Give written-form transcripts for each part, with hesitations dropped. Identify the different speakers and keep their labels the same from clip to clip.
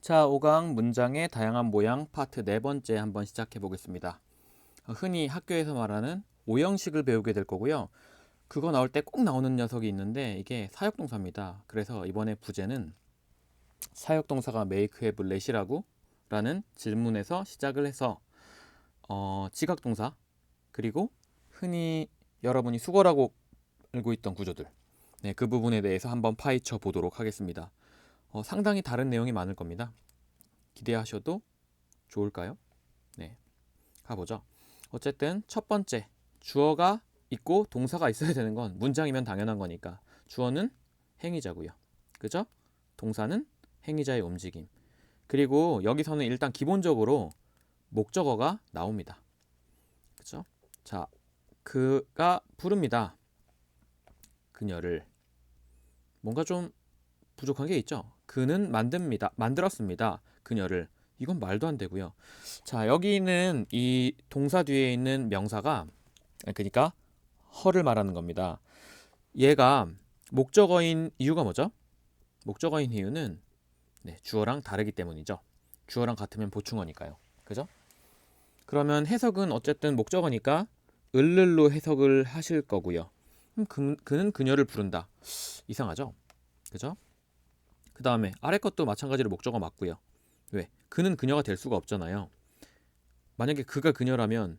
Speaker 1: 자, 5강 문장의 다양한 모양 파트 네 번째 한번 시작해 보겠습니다. 흔히 학교에서 말하는 오형식을 배우게 될 거고요. 그거 나올 때 꼭 나오는 녀석이 있는데 이게 사역동사입니다. 그래서 이번에 부제는 사역동사가 make, have, let이라고 라는 질문에서 시작을 해서 지각동사 그리고 흔히 여러분이 수거라고 알고 있던 구조들 그 부분에 대해서 한번 파헤쳐 보도록 하겠습니다. 상당히 다른 내용이 많을 겁니다. 기대하셔도 좋을까요? 네, 가보죠. 어쨌든 첫 번째, 주어가 있고 동사가 있어야 되는 건 문장이면 당연한 거니까 주어는 행위자고요. 그죠? 동사는 행위자의 움직임. 그리고 여기서는 일단 기본적으로 목적어가 나옵니다. 그죠? 자, 그가 부릅니다. 그녀를. 뭔가 좀 부족한 게 있죠? 그는 만들었습니다. 그녀를. 이건 말도 안 되고요. 자, 여기는 이 동사 뒤에 있는 명사가 그러니까 허를 말하는 겁니다. 얘가 목적어인 이유가 뭐죠? 목적어인 이유는 주어랑 다르기 때문이죠. 주어랑 같으면 보충어니까요. 그죠? 그러면 해석은 어쨌든 목적어니까 을를로 해석을 하실 거고요. 그는 그녀를 부른다. 이상하죠? 그죠? 그 다음에 아래 것도 마찬가지로 목적어 맞고요. 왜? 그는 그녀가 될 수가 없잖아요. 만약에 그가 그녀라면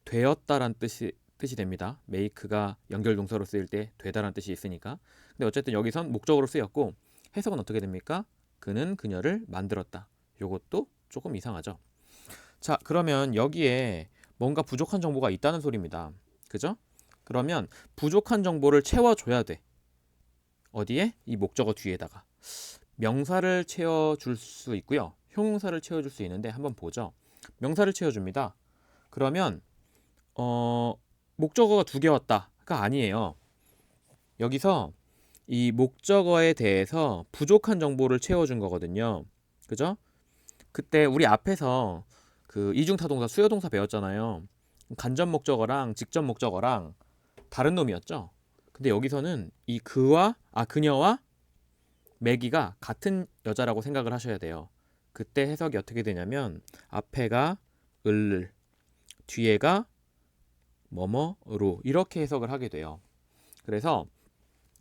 Speaker 1: 되었다란 뜻이 됩니다. make가 연결동사로 쓰일 때 되다란 뜻이 있으니까. 근데 어쨌든 여기선 목적어로 쓰였고 해석은 어떻게 됩니까? 그는 그녀를 만들었다. 요것도 조금 이상하죠. 자, 그러면 여기에 뭔가 부족한 정보가 있다는 소리입니다. 그죠? 그러면 부족한 정보를 채워줘야 돼. 어디에? 이 목적어 뒤에다가. 명사를 채워줄 수 있고요. 형용사를 채워줄 수 있는데 한번 보죠. 명사를 채워줍니다. 그러면 목적어가 두 개 왔다가 아니에요. 여기서 이 목적어에 대해서 부족한 정보를 채워준 거거든요. 그죠? 그때 우리 앞에서 그 이중타동사 수요동사 배웠잖아요. 간접 목적어랑 직접 목적어랑 다른 놈이었죠. 근데 여기서는 이 그녀와 매기가 같은 여자라고 생각을 하셔야 돼요. 그때 해석이 어떻게 되냐면 앞에가 을를 뒤에가 뭐뭐로 이렇게 해석을 하게 돼요. 그래서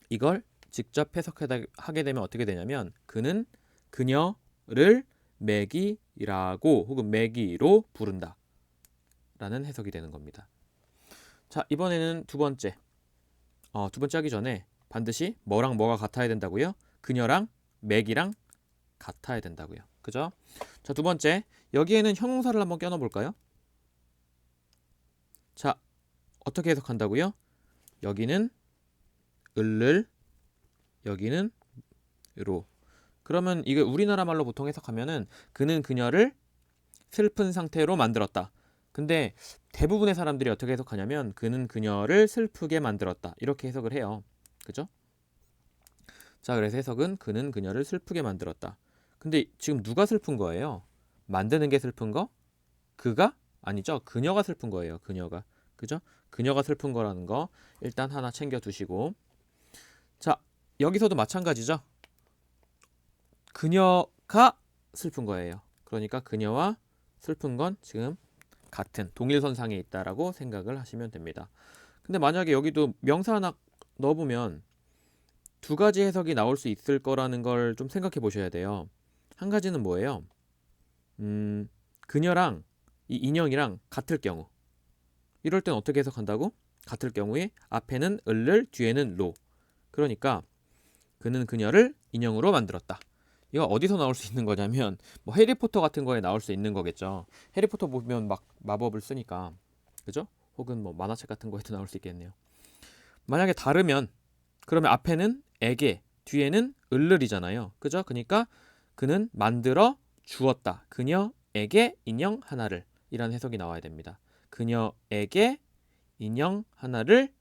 Speaker 1: 이걸 직접 해석하게 되면 어떻게 되냐면 그는 그녀를 매기라고 혹은 매기로 부른다 라는 해석이 되는 겁니다. 자, 이번에는 두 번째 하기 전에 반드시 뭐랑 뭐가 같아야 된다고요? 그녀랑 매기랑 같아야 된다고요. 그죠? 자, 두 번째 여기에는 형용사를 한번 껴넣어 볼까요? 자, 어떻게 해석한다고요? 여기는 을을 여기는 로. 그러면 이게 우리나라 말로 보통 해석하면은 그는 그녀를 슬픈 상태로 만들었다. 근데 대부분의 사람들이 어떻게 해석하냐면 그는 그녀를 슬프게 만들었다. 이렇게 해석을 해요. 그죠? 자, 그래서 해석은 그는 그녀를 슬프게 만들었다. 근데 지금 누가 슬픈 거예요? 만드는 게 슬픈 거? 그가? 아니죠. 그녀가 슬픈 거예요. 그녀가. 그죠? 그녀가 슬픈 거라는 거 일단 하나 챙겨 두시고. 자, 여기서도 마찬가지죠. 그녀가 슬픈 거예요. 그러니까 그녀와 슬픈 건 지금 같은 동일선상에 있다라고 생각을 하시면 됩니다. 근데 만약에 여기도 명사 하나 넣어보면 두 가지 해석이 나올 수 있을 거라는 걸 좀 생각해 보셔야 돼요. 한 가지는 뭐예요? 그녀랑 이 인형이랑 같을 경우. 이럴 땐 어떻게 해석한다고? 같을 경우에 앞에는 을을 뒤에는 로. 그러니까 그는 그녀를 인형으로 만들었다. 이거 어디서 나올 수 있는 거냐면 뭐 해리포터 같은 거에 나올 수 있는 거겠죠. 해리포터 보면 막 마법을 쓰니까. 그죠? 혹은 뭐 만화책 같은 거에도 나올 수 있겠네요. 만약에 다르면 그러면 앞에는 에게, 뒤에는 을을이잖아요. 그죠? 그러니까 그는 만들어 주었다. 그녀에게 인형 하나를 이란 해석이 나와야 됩니다. 그녀에게 인형 하나를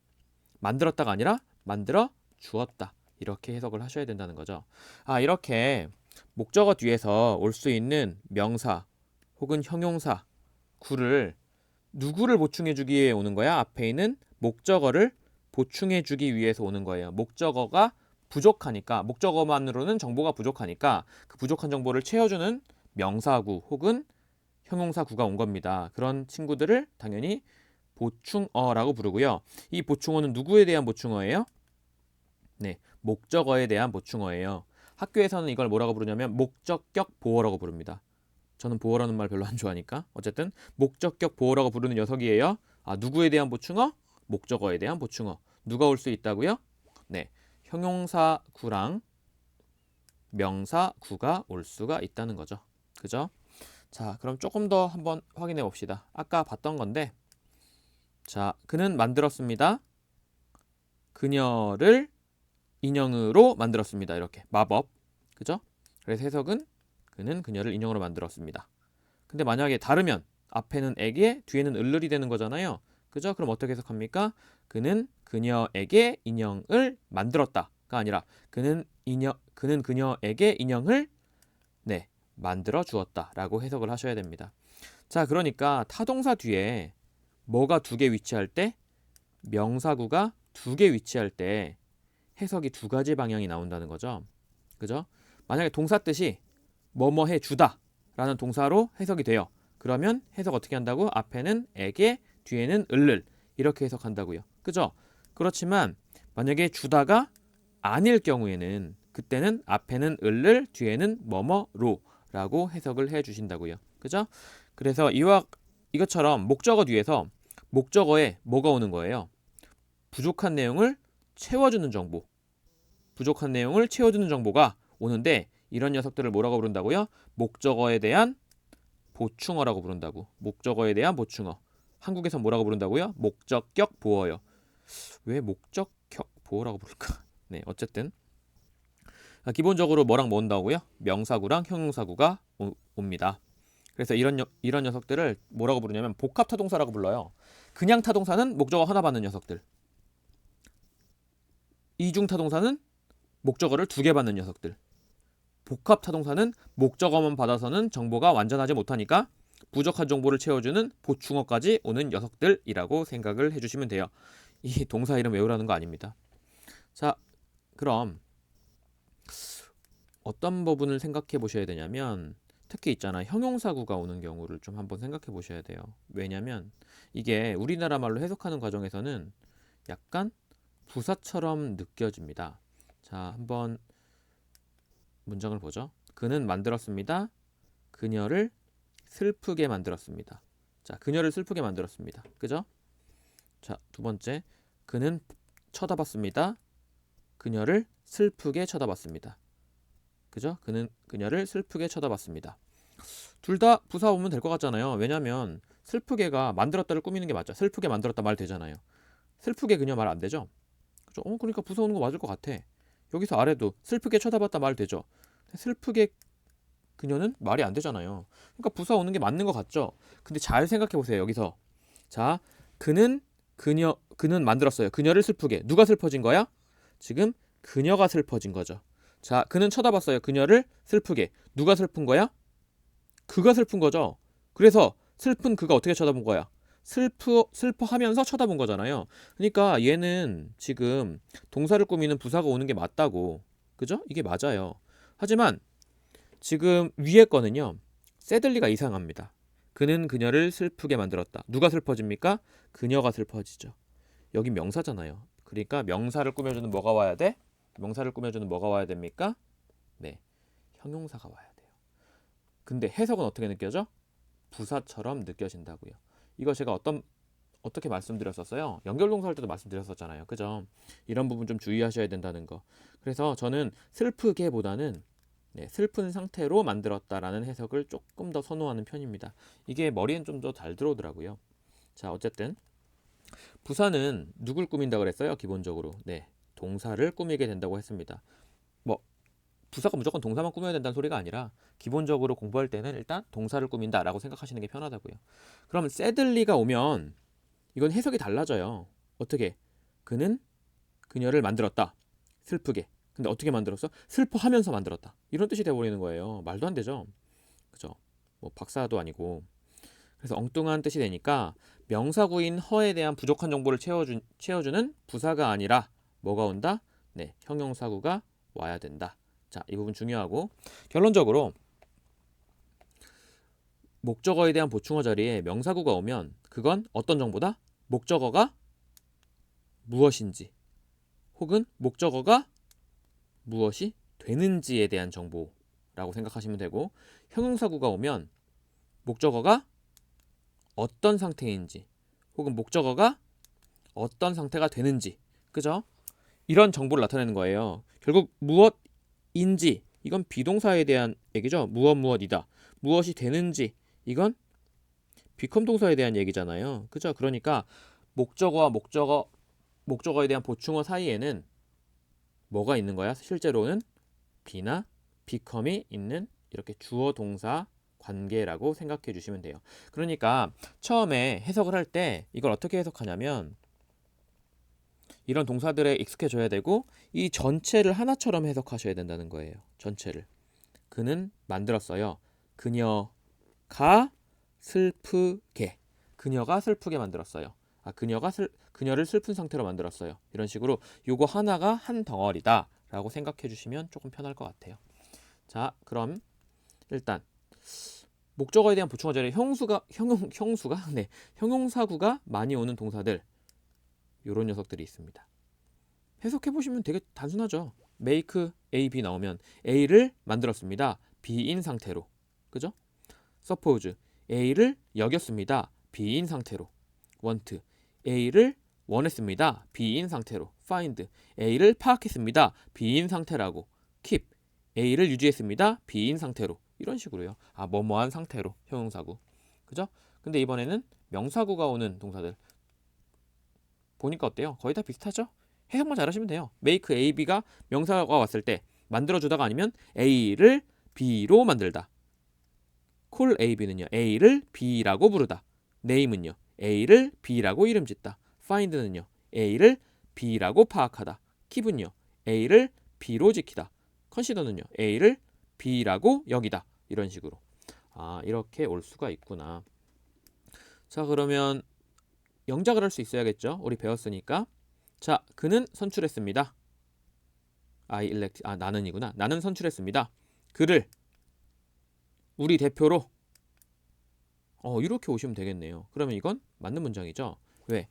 Speaker 1: 만들었다가 아니라 만들어 주었다. 이렇게 해석을 하셔야 된다는 거죠. 아, 이렇게 목적어 뒤에서 올 수 있는 명사 혹은 형용사 구를 누구를 보충해 주기 위해 오는 거야? 앞에 있는 목적어를 보충해 주기 위해서 오는 거예요. 목적어가 부족하니까 목적어만으로는 정보가 부족하니까 그 부족한 정보를 채워주는 명사구 혹은 형용사구가 온 겁니다. 그런 친구들을 당연히 보충어라고 부르고요. 이 보충어는 누구에 대한 보충어예요? 네, 목적어에 대한 보충어예요. 학교에서는 이걸 뭐라고 부르냐면 목적격 보어라고 부릅니다. 저는 보어라는 말 별로 안 좋아하니까 어쨌든 목적격 보어라고 부르는 녀석이에요. 아, 누구에 대한 보충어? 목적어에 대한 보충어. 누가 올 수 있다고요? 네, 형용사구랑 명사구가 올 수가 있다는 거죠. 그죠? 자, 그럼 조금 더 한번 확인해 봅시다. 아까 봤던 건데, 자, 그는 만들었습니다. 그녀를 인형으로 만들었습니다. 이렇게 마법. 그죠? 그래서 해석은 그는 그녀를 인형으로 만들었습니다. 근데 만약에 다르면 앞에는 에게, 뒤에는 을을이 되는 거잖아요. 그죠? 그럼 어떻게 해석합니까? 그는 그녀에게 인형을 만들었다가 아니라 그는 그녀에게 인형을 네, 만들어 주었다라고 해석을 하셔야 됩니다. 자, 그러니까 타동사 뒤에 뭐가 두 개 위치할 때, 명사구가 두 개 위치할 때 해석이 두 가지 방향이 나온다는 거죠. 그죠? 만약에 동사 뜻이 뭐뭐 해 주다 라는 동사로 해석이 돼요. 그러면 해석 어떻게 한다고? 앞에는 에게, 뒤에는 을을 이렇게 해석한다고요. 그죠? 그렇지만 만약에 주다가 아닐 경우에는 그때는 앞에는 을을, 뒤에는 뭐뭐로 라고 해석을 해 주신다고요. 그죠? 그래서 이것처럼 목적어 뒤에서 목적어에 뭐가 오는 거예요? 부족한 내용을 채워주는 정보. 부족한 내용을 채워주는 정보가 오는데 이런 녀석들을 뭐라고 부른다고요? 목적어에 대한 보충어라고 부른다고. 목적어에 대한 보충어. 한국에서 뭐라고 부른다고요? 목적격 보어요. 왜 목적격 보어라고 부를까? 네, 어쨌든 기본적으로 뭐랑 뭐 온다고요? 명사구랑 형용사구가 옵니다. 그래서 이런 녀석들을 뭐라고 부르냐면 복합타동사라고 불러요. 그냥 타동사는 목적어 하나 받는 녀석들. 이중타동사는 목적어를 두 개 받는 녀석들. 복합타동사는 목적어만 받아서는 정보가 완전하지 못하니까 부족한 정보를 채워주는 보충어까지 오는 녀석들이라고 생각을 해주시면 돼요. 이 동사 이름 외우라는 거 아닙니다. 자, 그럼 어떤 부분을 생각해 보셔야 되냐면 특히 있잖아 형용사구가 오는 경우를 좀 한번 생각해 보셔야 돼요. 왜냐면 이게 우리나라 말로 해석하는 과정에서는 약간 부사처럼 느껴집니다. 자, 한번 문장을 보죠. 그는 만들었습니다. 그녀를 슬프게 만들었습니다. 자, 그녀를 슬프게 만들었습니다. 그죠? 자, 두 번째. 그는 쳐다봤습니다. 그녀를 슬프게 쳐다봤습니다. 그죠? 그는 그녀를 슬프게 쳐다봤습니다. 둘 다 부사 오면 될 것 같잖아요. 왜냐면 슬프게가 만들었다를 꾸미는 게 맞죠. 슬프게 만들었다 말 되잖아요. 슬프게 그녀 말 안 되죠? 그죠? 그러니까 부사 오는 거 맞을 것 같아. 여기서 아래도 슬프게 쳐다봤다 말 되죠. 슬프게 그녀는 말이 안 되잖아요. 그러니까 부사 오는 게 맞는 것 같죠. 근데 잘 생각해 보세요. 여기서 자, 그는 만들었어요. 그녀를 슬프게. 누가 슬퍼진 거야? 지금 그녀가 슬퍼진 거죠. 자, 그는 쳐다봤어요. 그녀를 슬프게. 누가 슬픈 거야? 그가 슬픈 거죠. 그래서 슬픈 그가 어떻게 쳐다본 거야? 슬퍼하면서 쳐다본 거잖아요. 그러니까 얘는 지금 동사를 꾸미는 부사가 오는 게 맞다고. 그죠? 이게 맞아요. 하지만 지금 위에 거는요. 새들리가 이상합니다. 그는 그녀를 슬프게 만들었다. 누가 슬퍼집니까? 그녀가 슬퍼지죠. 여기 명사잖아요. 그러니까 명사를 꾸며주는 뭐가 와야 돼? 명사를 꾸며주는 뭐가 와야 됩니까? 네, 형용사가 와야 돼요. 근데 해석은 어떻게 느껴져? 부사처럼 느껴진다고요. 이거 제가 어떻게 말씀드렸었어요? 연결동사 할 때도 말씀드렸었잖아요. 그죠? 이런 부분 좀 주의하셔야 된다는 거. 그래서 저는 슬프게보다는 네, 슬픈 상태로 만들었다라는 해석을 조금 더 선호하는 편입니다. 이게 머리엔 좀 더 잘 들어오더라고요. 자, 어쨌든 부사는 누굴 꾸민다 그랬어요? 기본적으로 네, 동사를 꾸미게 된다고 했습니다. 뭐 부사가 무조건 동사만 꾸며야 된다는 소리가 아니라 기본적으로 공부할 때는 일단 동사를 꾸민다라고 생각하시는 게 편하다고요. 그럼 새들리가 오면 이건 해석이 달라져요. 어떻게? 그는 그녀를 만들었다. 슬프게. 근데 어떻게 만들었어? 슬퍼하면서 만들었다. 이런 뜻이 돼버리는 거예요. 말도 안 되죠. 그죠? 뭐 박사도 아니고. 그래서 엉뚱한 뜻이 되니까 명사구인 허에 대한 부족한 정보를 채워주는 부사가 아니라 뭐가 온다? 네, 형용사구가 와야 된다. 자, 이 부분 중요하고 결론적으로 목적어에 대한 보충어 자리에 명사구가 오면 그건 어떤 정보다? 목적어가 무엇인지 혹은 목적어가 무엇이 되는지에 대한 정보라고 생각하시면 되고 형용사구가 오면 목적어가 어떤 상태인지 혹은 목적어가 어떤 상태가 되는지 그죠? 이런 정보를 나타내는 거예요. 결국 무엇인지 이건 비동사에 대한 얘기죠. 무엇이다. 무엇이 되는지 이건 become 동사에 대한 얘기잖아요. 그죠? 그러니까 목적어와 목적어에 대한 보충어 사이에는 뭐가 있는 거야? 실제로는 be나 become이 있는 이렇게 주어 동사 관계라고 생각해 주시면 돼요. 그러니까 처음에 해석을 할 때 이걸 어떻게 해석하냐면 이런 동사들에 익숙해져야 되고 이 전체를 하나처럼 해석하셔야 된다는 거예요. 전체를. 그는 만들었어요. 그녀가 슬프게. 그녀가 슬프게 만들었어요. 그녀를 슬픈 상태로 만들었어요. 이런 식으로 요거 하나가 한 덩어리다 라고 생각해 주시면 조금 편할 것 같아요. 자, 그럼 일단 목적어에 대한 보충어 자리에 형용사구가 많이 오는 동사들 요런 녀석들이 있습니다. 해석해 보시면 되게 단순하죠. make A, B 나오면 A를 만들었습니다. B인 상태로. 그죠? suppose A를 여겼습니다. B인 상태로. want A를 원했습니다. B인 상태로. find A를 파악했습니다. B인 상태라고. keep A를 유지했습니다. B인 상태로. 이런 식으로요. 뭐뭐한 상태로 형용사구. 그죠? 근데 이번에는 명사구가 오는 동사들 보니까 어때요? 거의 다 비슷하죠? 해석만 잘하시면 돼요. make A, B가 명사가 왔을 때 만들어주다가 아니면 A를 B로 만들다. call A, B는요. A를 B라고 부르다. name은요. A를 B라고 이름짓다. find는요. A를 B라고 파악하다. keep은요. A를 B로 지키다. consider는요. A를 B라고 여기다. 이런 식으로. 이렇게 올 수가 있구나. 자, 그러면 영작을 할 수 있어야겠죠. 우리 배웠으니까. 자, 그는 선출했습니다. 나는이구나. 나는 선출했습니다. 그를 우리 대표로 이렇게 오시면 되겠네요. 그러면 이건 맞는 문장이죠. 왜?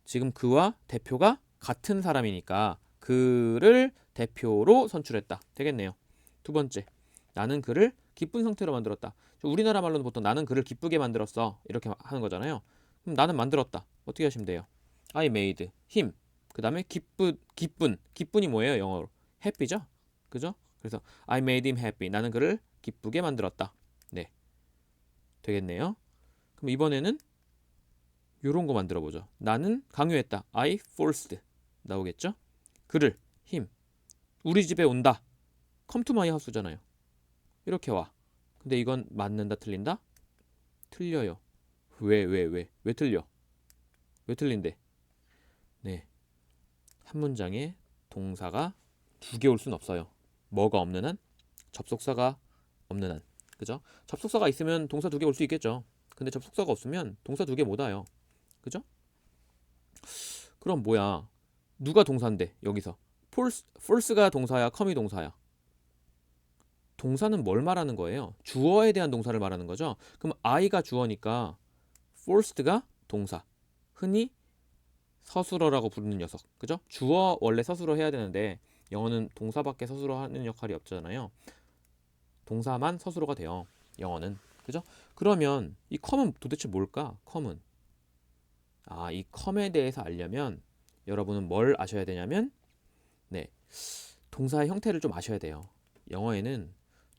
Speaker 1: 지금 그와 대표가 같은 사람이니까 그를 대표로 선출했다. 되겠네요. 두 번째. 나는 그를 기쁜 상태로 만들었다. 우리나라 말로는 보통 나는 그를 기쁘게 만들었어. 이렇게 하는 거잖아요. 그럼 나는 만들었다. 어떻게 하시면 돼요? I made him. 그 다음에 기쁜이 뭐예요? 영어로. happy죠? 그죠? 그래서 I made him happy. 나는 그를 기쁘게 만들었다. 네. 되겠네요. 그럼 이번에는 요런 거 만들어 보죠. 나는 강요했다. I forced. 나오겠죠? 그를 him. 우리 집에 온다. come to my house잖아요. 이렇게 와. 근데 이건 맞는다 틀린다? 틀려요. 왜 틀려? 왜 틀린데? 네. 한 문장에 동사가 두 개 올 순 없어요. 뭐가 없는 한? 접속사가 없는 한. 그죠? 접속사가 있으면 동사 두 개 올 수 있겠죠. 근데 접속사가 없으면 동사 두 개 못 와요. 그죠? 그럼 뭐야? 누가 동사인데 여기서? false가 동사야, come이 동사야? 동사는 뭘 말하는 거예요? 주어에 대한 동사를 말하는 거죠. 그럼 I가 주어니까 forced가 동사. 흔히 서술어라고 부르는 녀석. 그죠? 주어 원래 서술어 해야 되는데 영어는 동사밖에 서술어 하는 역할이 없잖아요. 동사만 서술어가 돼요. 영어는. 그죠? 그러면 이 come은 도대체 뭘까? come은 이 come에 대해서 알려면 여러분은 뭘 아셔야 되냐면 동사의 형태를 좀 아셔야 돼요. 영어에는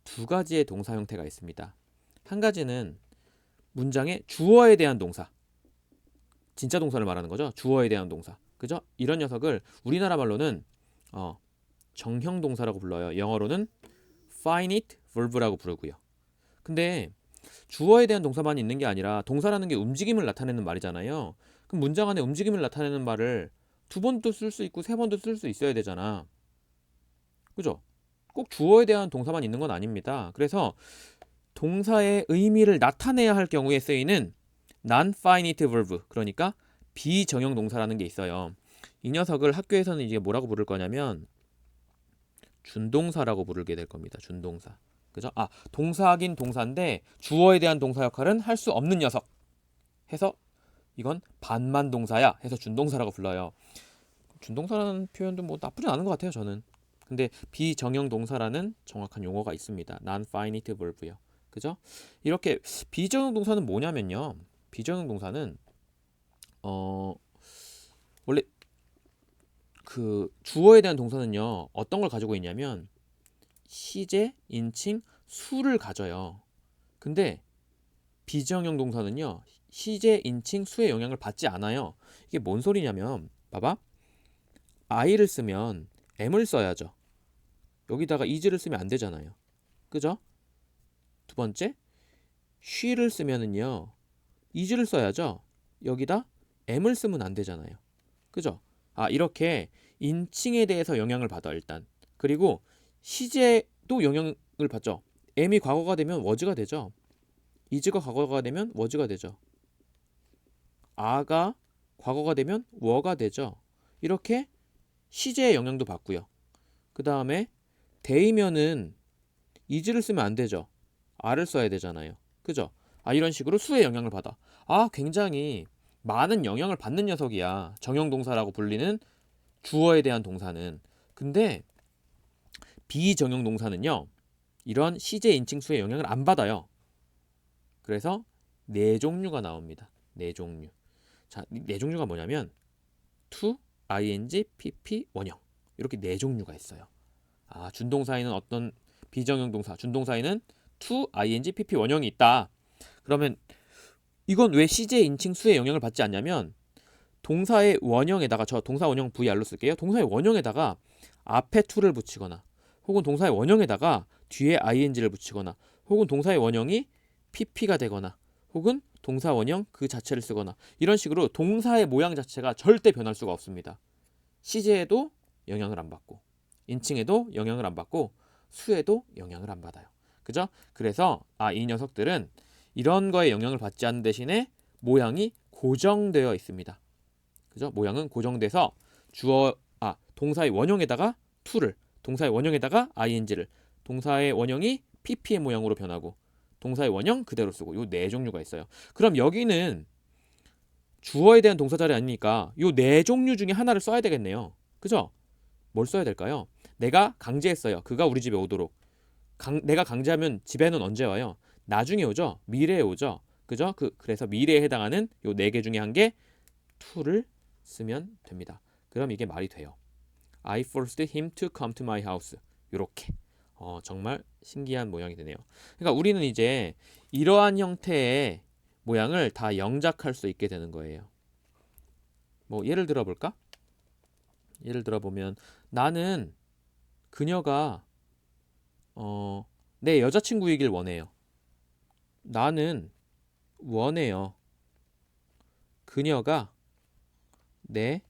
Speaker 1: 두 가지의 동사 형태가 있습니다. 한 가지는 문장의 주어에 대한 동사. 진짜 동사를 말하는 거죠. 주어에 대한 동사. 그죠? 이런 녀석을 우리나라 말로는 정형 동사라고 불러요. 영어로는 finite verb라고 부르고요. 근데 주어에 대한 동사만 있는 게 아니라 동사라는 게 움직임을 나타내는 말이잖아요. 그럼 문장 안에 움직임을 나타내는 말을 두 번도 쓸 수 있고 세 번도 쓸 수 있어야 되잖아. 그죠? 꼭 주어에 대한 동사만 있는 건 아닙니다. 그래서 동사의 의미를 나타내야 할 경우에 쓰이는 non-finite verb, 그러니까 비정형 동사라는 게 있어요. 이 녀석을 학교에서는 이제 뭐라고 부를 거냐면 준동사라고 부르게 될 겁니다. 준동사. 그죠? 아, 동사긴 동사인데 주어에 대한 동사 역할은 할 수 없는 녀석 해서 이건 반만 동사야 해서 준동사라고 불러요. 준동사라는 표현도 뭐 나쁘진 않은 것 같아요, 저는. 근데 비정형 동사라는 정확한 용어가 있습니다. non-finite verb요. 그죠? 이렇게 비정형 동사는 뭐냐면요. 비정형 동사는 원래 그 주어에 대한 동사는요. 어떤 걸 가지고 있냐면 시제, 인칭, 수를 가져요. 근데 비정형 동사는요. 시제, 인칭, 수의 영향을 받지 않아요. 이게 뭔 소리냐면 봐봐. I를 쓰면 M을 써야죠. 여기다가 is를 쓰면 안 되잖아요. 그죠? 두 번째, she를 쓰면은요. is를 써야죠. 여기다 M을 쓰면 안 되잖아요. 그죠? 아, 이렇게 인칭에 대해서 영향을 받아 일단. 그리고 시제도 영향을 받죠. M이 과거가 되면 was가 되죠. is가 과거가 되면 was가 되죠. a가 과거가 되면 were가 되죠. 이렇게 시제의 영향도 받고요. 그 다음에 they면은 is를 쓰면 안 되죠. a를 써야 되잖아요. 그죠? 아, 이런 식으로 수의 영향을 받아. 아, 굉장히 많은 영향을 받는 녀석이야. 정형 동사라고 불리는 주어에 대한 동사는. 근데 비정형 동사는요. 이런 시제 인칭 수의 영향을 안 받아요. 그래서 네 종류가 나옵니다. 네 종류. 자, 네 종류가 뭐냐면 to, ing, pp, 원형. 이렇게 네 종류가 있어요. 아, 준동사에는 어떤 비정형 동사, 준동사에는 to, ing, pp, 원형이 있다. 그러면 이건 왜 시제 인칭 수의 영향을 받지 않냐면 동사의 원형에다가 저 동사 원형 VR로 쓸게요. 동사의 원형에다가 앞에 to를 붙이거나 혹은 동사의 원형에다가 뒤에 ing를 붙이거나 혹은 동사의 원형이 pp가 되거나 혹은 동사 원형 그 자체를 쓰거나 이런 식으로 동사의 모양 자체가 절대 변할 수가 없습니다. 시제에도 영향을 안 받고 인칭에도 영향을 안 받고 수에도 영향을 안 받아요. 그죠? 그래서 이 녀석들은 이런 거에 영향을 받지 않는 대신에 모양이 고정되어 있습니다. 그죠? 모양은 고정돼서 동사의 원형에다가 to를, 동사의 원형에다가 ing를, 동사의 원형이 pp의 모양으로 변하고 동사의 원형 그대로 쓰고 요 네 종류가 있어요. 그럼 여기는 주어에 대한 동사 자리 아니니까 요 네 종류 중에 하나를 써야 되겠네요. 그죠? 뭘 써야 될까요? 내가 강제했어요. 그가 우리 집에 오도록. 내가 강제하면 집에는 언제 와요? 나중에 오죠? 미래에 오죠? 그죠? 그래서 미래에 해당하는 요 네 개 중에 한 개 to를 쓰면 됩니다. 그럼 이게 말이 돼요. I forced him to come to my house. 요렇게. 정말 신기한 모양이 되네요. 그러니까 우리는 이제 이러한 형태의 모양을 다 영작할 수 있게 되는 거예요. 뭐 예를 들어 볼까? 예를 들어 보면 나는 그녀가 내 여자친구이길 원해요. 나는 원해요. 그녀가 내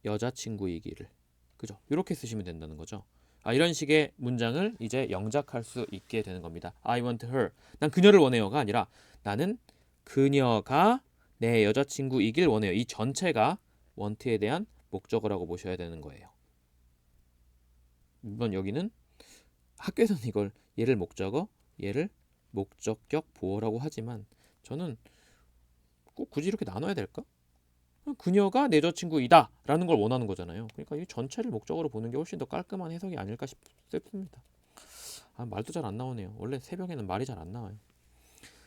Speaker 1: 여자친구이기를. 그죠? 이렇게 쓰시면 된다는 거죠. 이런 식의 문장을 이제 영작할 수 있게 되는 겁니다. I want her. 난 그녀를 원해요가 아니라 나는 그녀가 내 여자친구이길 원해요. 이 전체가 want에 대한 목적어라고 보셔야 되는 거예요. 물론 여기는 학교에서는 이걸 얘를 목적어, 얘를 목적격 보어라고 하지만 저는 꼭 굳이 이렇게 나눠야 될까? 그녀가 내 여자친구이다 라는 걸 원하는 거잖아요. 그러니까 이 전체를 목적으로 보는 게 훨씬 더 깔끔한 해석이 아닐까 싶습니다. 말도 잘 안 나오네요. 원래 새벽에는 말이 잘 안 나와요.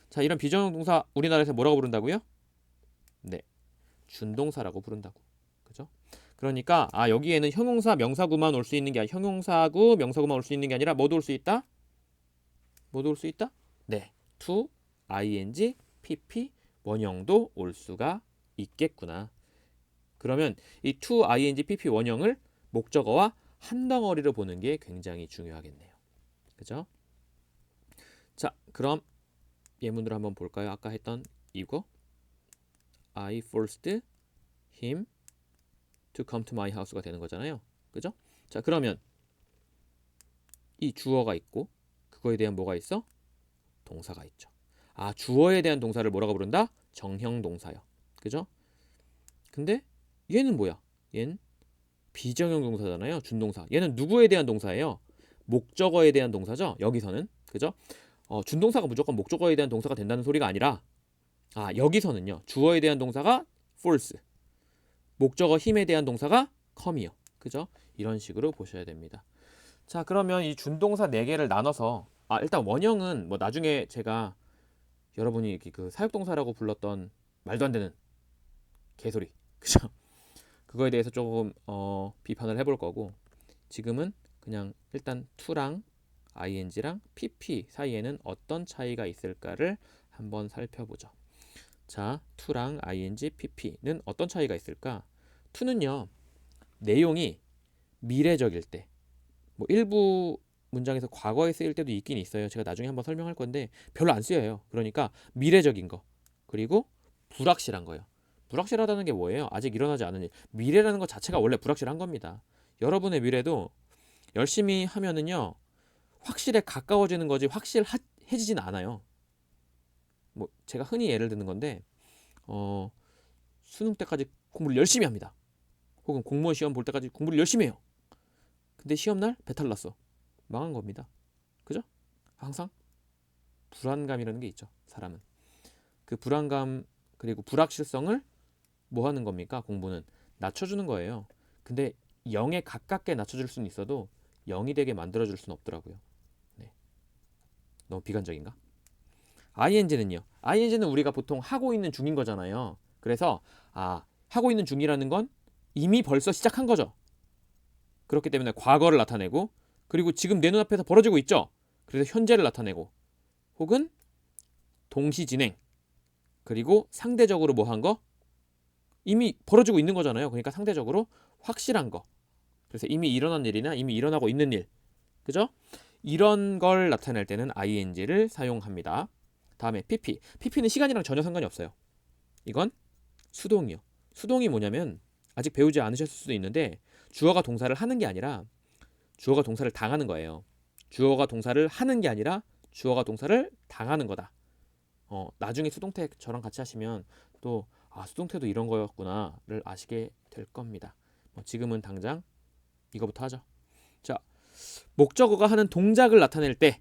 Speaker 1: 자, 이런 비정형 동사 우리나라에서 뭐라고 부른다고요? 네, 준동사라고 부른다고. 그죠? 그러니까 여기에는 형용사, 명사구만 올 수 있는 게 아니라 형용사구, 명사구만 올 수 있는 게 아니라 뭐도 올 수 있다? 뭐도 올 수 있다? 네, to, ing, pp, 원형도 올 수가 있겠구나. 그러면 이 to, ing, pp 원형을 목적어와 한 덩어리로 보는 게 굉장히 중요하겠네요. 그죠? 자, 그럼 예문으로 한번 볼까요? 아까 했던 이거 I forced him to come to my house가 되는 거잖아요. 그죠? 자, 그러면 이 주어가 있고 그거에 대한 뭐가 있어? 동사가 있죠. 주어에 대한 동사를 뭐라고 부른다? 정형 동사요. 그죠? 근데 얘는 뭐야? 얘는 비정형 동사잖아요. 준동사. 얘는 누구에 대한 동사예요? 목적어에 대한 동사죠. 여기서는. 그죠? 준동사가 무조건 목적어에 대한 동사가 된다는 소리가 아니라 여기서는요. 주어에 대한 동사가 false. 목적어 힘에 대한 동사가 come이요. 그죠? 이런 식으로 보셔야 됩니다. 자, 그러면 이 준동사 4개를 나눠서 일단 원형은 뭐 나중에 제가 여러분이 그 사역동사라고 불렀던 말도 안 되는 개소리. 그죠? 그거에 대해서 조금 비판을 해볼 거고 지금은 그냥 일단 to랑 ing랑 pp 사이에는 어떤 차이가 있을까를 한번 살펴보죠. 자, to랑 ing, pp는 어떤 차이가 있을까? to는요. 내용이 미래적일 때 뭐 일부 문장에서 과거에 쓰일 때도 있긴 있어요. 제가 나중에 한번 설명할 건데 별로 안 쓰여요. 그러니까 미래적인 거 그리고 불확실한 거예요. 불확실하다는 게 뭐예요? 아직 일어나지 않은 일. 미래라는 것 자체가 원래 불확실한 겁니다. 여러분의 미래도 열심히 하면은요 확실에 가까워지는 거지 확실해지진 않아요. 뭐 제가 흔히 예를 드는 건데 수능 때까지 공부를 열심히 합니다. 혹은 공무원 시험 볼 때까지 공부를 열심히 해요. 근데 시험날 배탈 났어. 망한 겁니다. 그죠? 항상 불안감이라는 게 있죠. 사람은. 그 불안감 그리고 불확실성을 뭐 하는 겁니까? 공부는 낮춰주는 거예요. 근데 0에 가깝게 낮춰줄 수는 있어도 0이 되게 만들어줄 수는 없더라고요. 네. 너무 비관적인가? ing는요. ing는 우리가 보통 하고 있는 중인 거잖아요. 그래서 하고 있는 중이라는 건 이미 벌써 시작한 거죠. 그렇기 때문에 과거를 나타내고 그리고 지금 내 눈앞에서 벌어지고 있죠. 그래서 현재를 나타내고 혹은 동시 진행 그리고 상대적으로 뭐 한 거? 이미 벌어지고 있는 거잖아요. 그러니까 상대적으로 확실한 거. 그래서 이미 일어난 일이나 이미 일어나고 있는 일. 그죠? 이런 걸 나타낼 때는 ing를 사용합니다. 다음에 pp. pp는 시간이랑 전혀 상관이 없어요. 이건 수동이요. 수동이 뭐냐면 아직 배우지 않으셨을 수도 있는데 주어가 동사를 하는 게 아니라 주어가 동사를 당하는 거예요. 주어가 동사를 하는 게 아니라 주어가 동사를 당하는 거다. 나중에 수동태 저랑 같이 하시면 또 수동태도 이런 거였구나를 아시게 될 겁니다. 지금은 당장 이거부터 하죠. 자, 목적어가 하는 동작을 나타낼 때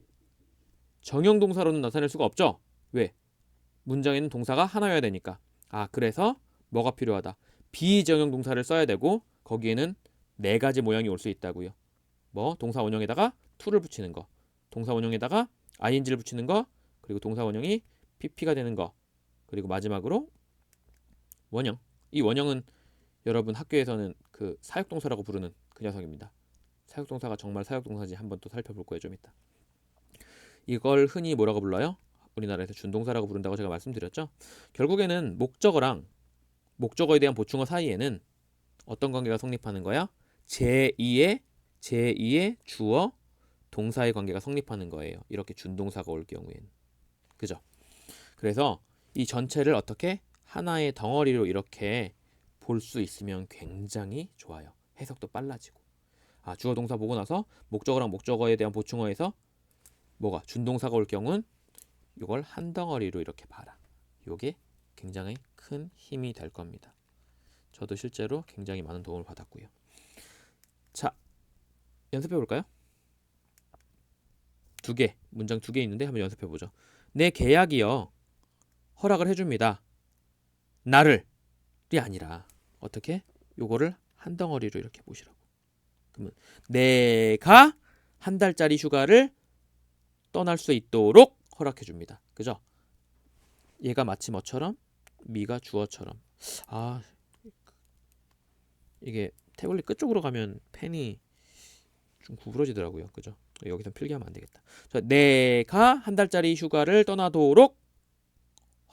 Speaker 1: 정형 동사로는 나타낼 수가 없죠. 왜? 문장에는 동사가 하나여야 되니까. 그래서 뭐가 필요하다. 비정형 동사를 써야 되고 거기에는 4가지 모양이 올 수 있다고요. 뭐 동사 원형에다가 to를 붙이는 거, 동사 원형에다가 ing를 붙이는 거, 그리고 동사 원형이 pp가 되는 거, 그리고 마지막으로 원형. 이 원형은 여러분 학교에서는 그 사역동사라고 부르는 그 녀석입니다. 사역동사가 정말 사역동사인지 한번 또 살펴볼 거예요. 좀 이따. 이걸 흔히 뭐라고 불러요? 우리나라에서 준동사라고 부른다고 제가 말씀드렸죠. 결국에는 목적어랑 목적어에 대한 보충어 사이에는 어떤 관계가 성립하는 거야? 제2의 주어 동사의 관계가 성립하는 거예요. 이렇게 준동사가 올 경우에는. 그죠? 그래서 이 전체를 어떻게 하나의 덩어리로 이렇게 볼 수 있으면 굉장히 좋아요. 해석도 빨라지고. 주어 동사 보고 나서 목적어랑 목적어에 대한 보충어에서 뭐가 준동사가 올 경우는 이걸 한 덩어리로 이렇게 봐라. 이게 굉장히 큰 힘이 될 겁니다. 저도 실제로 굉장히 많은 도움을 받았고요. 자, 연습해 볼까요? 문장 2개 있는데 한번 연습해 보죠. 내 계약이요. 허락을 해줍니다. 나를이 아니라 어떻게? 요거를 한 덩어리로 이렇게 보시라고. 그러면 내가 한 달짜리 휴가를 떠날 수 있도록 허락해 줍니다. 그죠? 얘가 마치 뭐처럼? 미가 주어처럼. 이게 태블릿 끝쪽으로 가면 펜이 좀 구부러지더라고요. 그죠? 여기서 필기하면 안 되겠다. 자, 내가 한 달짜리 휴가를 떠나도록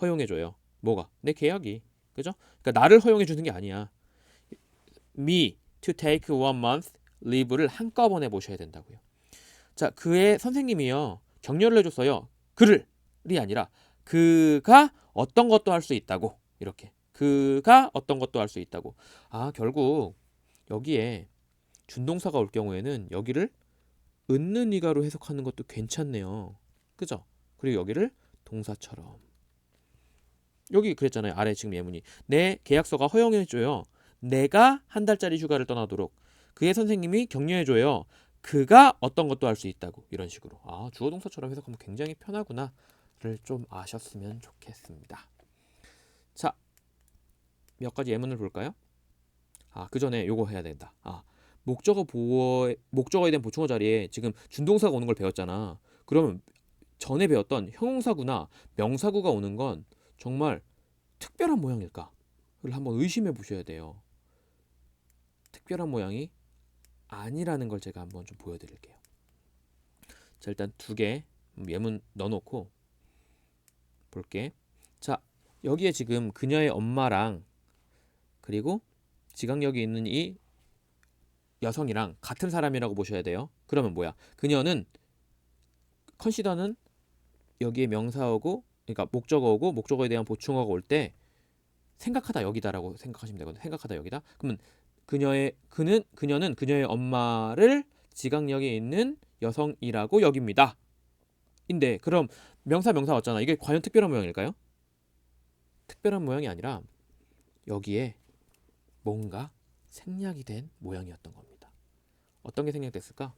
Speaker 1: 허용해줘요. 뭐가? 내 계약이. 그죠? 그러니까 나를 허용해 주는 게 아니야. Me to take 1month leave를 한꺼번에 보셔야 된다고요. 자, 그의 선생님이요. 격려를 해줬어요. 그를이 아니라 그가 어떤 것도 할 수 있다고. 이렇게. 그가 어떤 것도 할 수 있다고. 결국 여기에 준동사가 올 경우에는 여기를 은는 이가로 해석하는 것도 괜찮네요. 그죠? 그리고 여기를
Speaker 2: 동사처럼. 여기 그랬잖아요. 아래 지금 예문이. 내 계약서가 허용해줘요. 내가 한 달짜리 휴가를 떠나도록. 그의 선생님이 격려해줘요. 그가 어떤 것도 할 수 있다고. 이런 식으로. 아, 주어 동사처럼 해석하면 굉장히 편하구나를 좀 아셨으면 좋겠습니다. 자, 몇 가지 예문을 볼까요? 그 전에 요거 해야 된다. 목적어에 대한 보충어 자리에 지금 준동사가 오는 걸 배웠잖아. 그러면 전에 배웠던 형용사구나 명사구가 오는 건 정말 특별한 모양일까를 한번 의심해 보셔야 돼요. 특별한 모양이 아니라는 걸 제가 한번 좀 보여드릴게요. 자, 일단 두 개 예문 넣어놓고 볼게. 자, 여기에 지금 그녀의 엄마랑 그리고 지각역이 있는 이 여성이랑 같은 사람이라고 보셔야 돼요. 그러면 뭐야? 그녀는 컨시더는 여기에 명사어고, 그러니까 목적어고 목적어에 대한 보충어가 올 때 생각하다 여기다라고 생각하시면 되거든요. 생각하다 여기다. 그러면 그녀는 그녀의 엄마를 지각역에 있는 여성이라고 여깁니다. 인데 그럼 명사 왔잖아. 이게 과연 특별한 모양일까요? 특별한 모양이 아니라 여기에 뭔가 생략이 된 모양이었던 겁니다. 어떤 게 생략됐을까?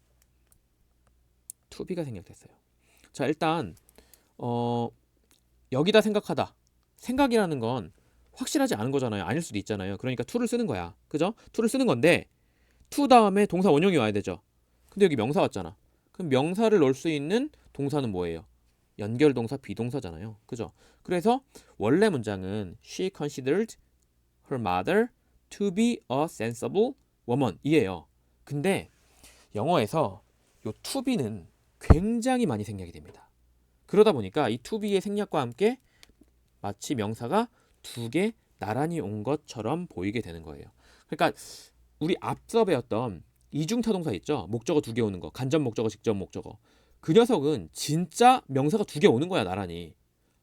Speaker 2: to be가 생략됐어요. 자, 일단 여기다 생각하다. 생각이라는 건 확실하지 않은 거잖아요. 아닐 수도 있잖아요. 그러니까 to를 쓰는 거야. 그죠? to를 쓰는 건데 to 다음에 동사 원형이 와야 되죠. 근데 여기 명사 왔잖아. 그럼 명사를 넣을 수 있는 동사는 뭐예요? 연결동사 비동사잖아요. 그죠? 그래서 원래 문장은 She considered her mother to be a sensible woman 이에요. 근데 영어에서 요 to be는 굉장히 많이 생략이 됩니다. 그러다 보니까 이 to be의 생략과 함께 마치 명사가 두 개 나란히 온 것처럼 보이게 되는 거예요. 그러니까 우리 앞서 배웠던 이중타동사 있죠? 목적어 두 개 오는 거. 간접 목적어, 직접 목적어. 그 녀석은 진짜 명사가 두 개 오는 거야, 나란히.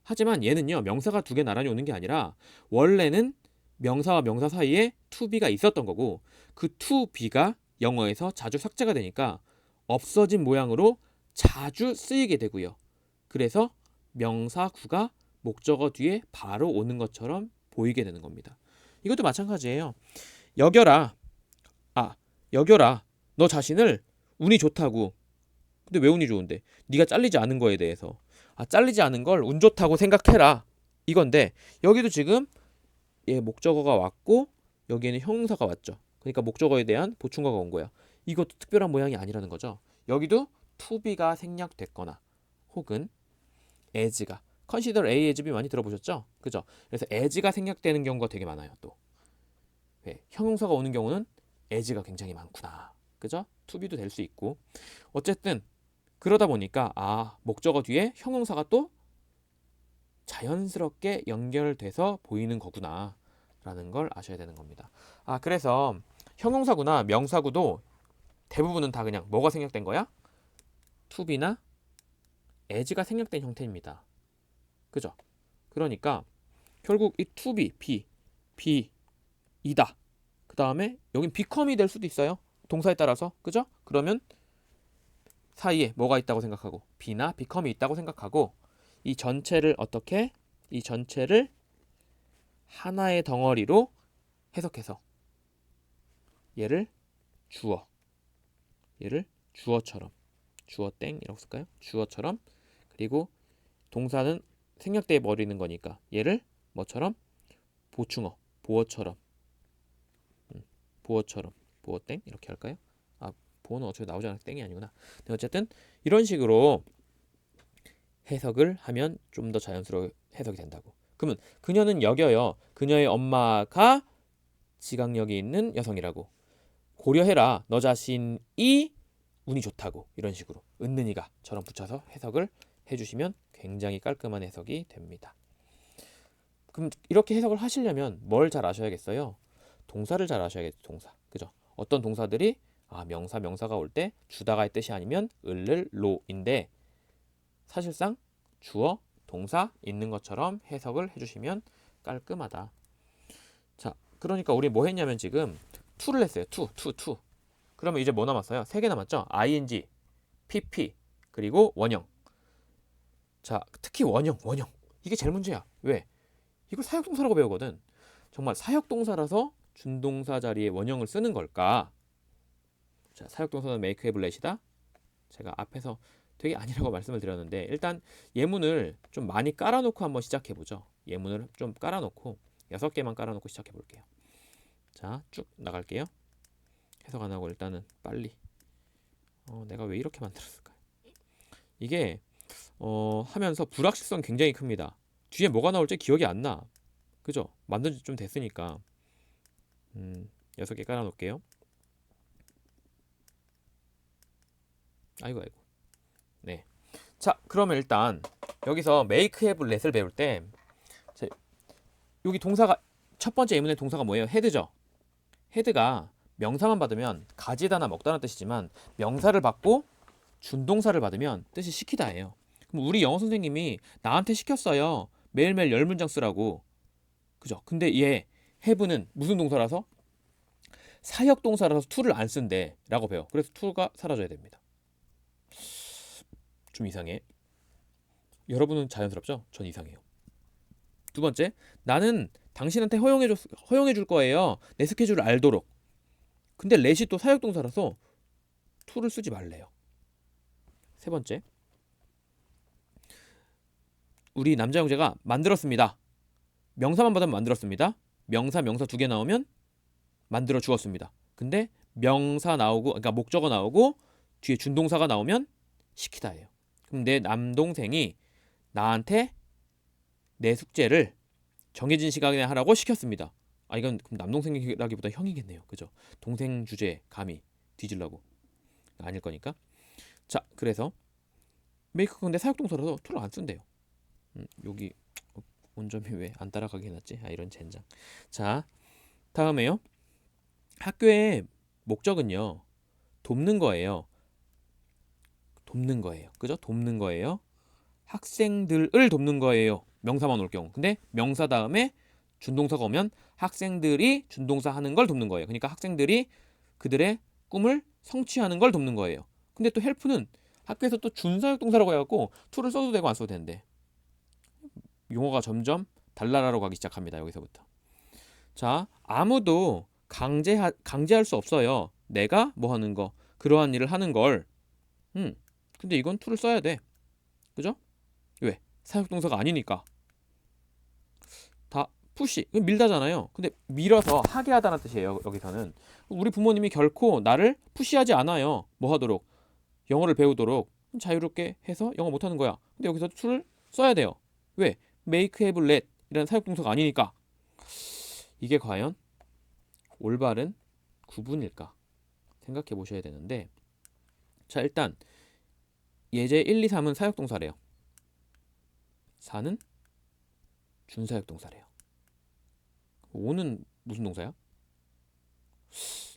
Speaker 2: 하지만 얘는요, 명사가 두 개 나란히 오는 게 아니라 원래는 명사와 명사 사이에 to be가 있었던 거고 그 to be가 영어에서 자주 삭제가 되니까 없어진 모양으로 자주 쓰이게 되고요. 그래서 명사구가 목적어 뒤에 바로 오는 것처럼 보이게 되는 겁니다. 이것도 마찬가지예요. 여겨라. 여겨라. 너 자신을 운이 좋다고. 근데 왜 운이 좋은데? 네가 잘리지 않은 거에 대해서. 잘리지 않은 걸 운 좋다고 생각해라. 이건데 여기도 지금 목적어가 왔고 여기에는 형용사가 왔죠. 그러니까 목적어에 대한 보충어가 온 거야. 이것도 특별한 모양이 아니라는 거죠. 여기도 to be가 생략됐거나 혹은 as가 consider A as B 많이 들어보셨죠? 그죠? 그래서 as가 생략되는 경우가 되게 많아요. 또 형용사가 오는 경우는 as가 굉장히 많구나. 그죠? to be도 될 수 있고 어쨌든 그러다 보니까 목적어 뒤에 형용사가 또 자연스럽게 연결돼서 보이는 거구나 라는 걸 아셔야 되는 겁니다. 그래서 형용사구나 명사구도 대부분은 다 그냥 뭐가 생략된 거야? to be나 as가 생략된 형태입니다. 그죠? 그러니까 결국 이 to be 이다. 그 다음에 여긴 become이 될 수도 있어요. 동사에 따라서. 그죠? 그러면 사이에 뭐가 있다고 생각하고 be나 become이 있다고 생각하고 이 전체를 어떻게? 이 전체를 하나의 덩어리로 해석해서 얘를 주어처럼 주어 땡이라고 쓸까요? 주어처럼 그리고 동사는 생략돼 버리는 거니까 얘를 뭐처럼? 보충어 보어처럼 보어 땡 이렇게 할까요? 보어는 어차피 나오지 않아서 땡이 아니구나. 근데 어쨌든 이런 식으로 해석을 하면 좀 더 자연스러운 해석이 된다고. 그러면 그녀는 여겨요. 그녀의 엄마가 지각역에 있는 여성이라고. 고려해라. 너 자신이 운이 좋다고. 이런 식으로 은는이가처럼 붙여서 해석을 해주시면 굉장히 깔끔한 해석이 됩니다. 그럼 이렇게 해석을 하시려면 뭘 잘 아셔야겠어요? 동사를 잘 아셔야겠죠. 동사. 그죠? 어떤 동사들이 명사가 올 때 주다가의 뜻이 아니면 로인데 사실상 주어, 동사 있는 것처럼 해석을 해주시면 깔끔하다. 자, 그러니까 우리 뭐 했냐면 지금 to를 했어요. to. 그러면 이제 뭐 남았어요? 3개 남았죠? ing, pp, 그리고 원형. 자, 특히 원형. 이게 제일 문제야. 왜? 이걸 사역동사라고 배우거든. 정말 사역동사라서 준동사 자리에 원형을 쓰는 걸까? 자, 사역동사는 make, have, let이다. 제가 앞에서 되게 아니라고 말씀을 드렸는데 일단 예문을 좀 많이 깔아놓고 한번 시작해보죠. 예문을 좀 깔아놓고 6개만 깔아놓고 시작해볼게요. 자, 쭉 나갈게요. 해석 안 하고 일단은 빨리 내가 왜 이렇게 만들었을까요? 이게 하면서 불확실성 굉장히 큽니다. 뒤에 뭐가 나올지 기억이 안 나. 그죠? 만든 지 좀 됐으니까 6개 깔아놓을게요. 아이고. 네. 자, 그러면 일단 여기서 make, have, let을 배울 때 자, 여기 동사가 첫 번째 예문의 동사가 뭐예요? head죠. head가 명사만 받으면 가지다나 먹다는 뜻이지만 명사를 받고 준동사를 받으면 뜻이 시키다예요. 그럼 우리 영어 선생님이 나한테 시켰어요. 매일매일 10문장 쓰라고. 그죠? 근데 얘 have는 무슨 동사라서? 사역 동사라서 to를 안 쓴대 라고 배워. 그래서 to가 사라져야 됩니다. 좀 이상해. 여러분은 자연스럽죠? 전 이상해요. 두 번째, 나는 당신한테 허용해 줄 거예요. 내 스케줄을 알도록. 근데 let이 또 사역 동사라서 to를 쓰지 말래요. 세 번째, 우리 남자 형제가 만들었습니다. 명사만 받으면 만들었습니다. 명사 2개 나오면 만들어 주었습니다. 근데 명사 나오고, 그러니까 목적어 나오고 뒤에 준동사가 나오면 시키다예요. 그럼 내 남동생이 나한테 내 숙제를 정해진 시간에 하라고 시켰습니다. 아, 이건 그럼 남동생이라기보다 형이겠네요. 그죠? 동생 주제에 감히 뒤질라고. 아닐 거니까. 자, 그래서 make 근데 사역동사라서 to를 안 쓴대요. 여기 원점이 왜 안 따라가게 해놨지? 아, 이런 젠장. 자, 다음에요. 학교의 목적은요, 돕는 거예요. 그죠? 돕는 거예요. 학생들을 돕는 거예요. 명사만 올 경우. 근데 명사 다음에 준동사가 오면 학생들이 준동사 하는 걸 돕는 거예요. 그러니까 학생들이 그들의 꿈을 성취하는 걸 돕는 거예요. 근데 또 help는 학교에서 또 준사역 동사라고 해갖고 to를 써도 되고 안 써도 되는데 용어가 점점 달나라로 가기 시작합니다. 여기서부터. 자, 아무도 강제할 수 없어요. 내가 뭐 하는 거, 그러한 일을 하는 걸. 근데 이건 to를 써야 돼. 그죠? 왜? 사역동사가 아니니까. 다 푸시, 밀다잖아요. 근데 밀어서 하게 하다는 뜻이에요. 여기서는 우리 부모님이 결코 나를 푸시하지 않아요. 뭐 하도록? 영어를 배우도록 자유롭게 해서 영어 못하는 거야. 근데 여기서 to를 써야 돼요. 왜? make, have, let 이라는 사역동사가 아니니까. 이게 과연 올바른 구분일까? 생각해 보셔야 되는데, 자, 일단 예제 1, 2, 3은 사역동사래요. 4는 준사역동사래요. 5는 무슨 동사야?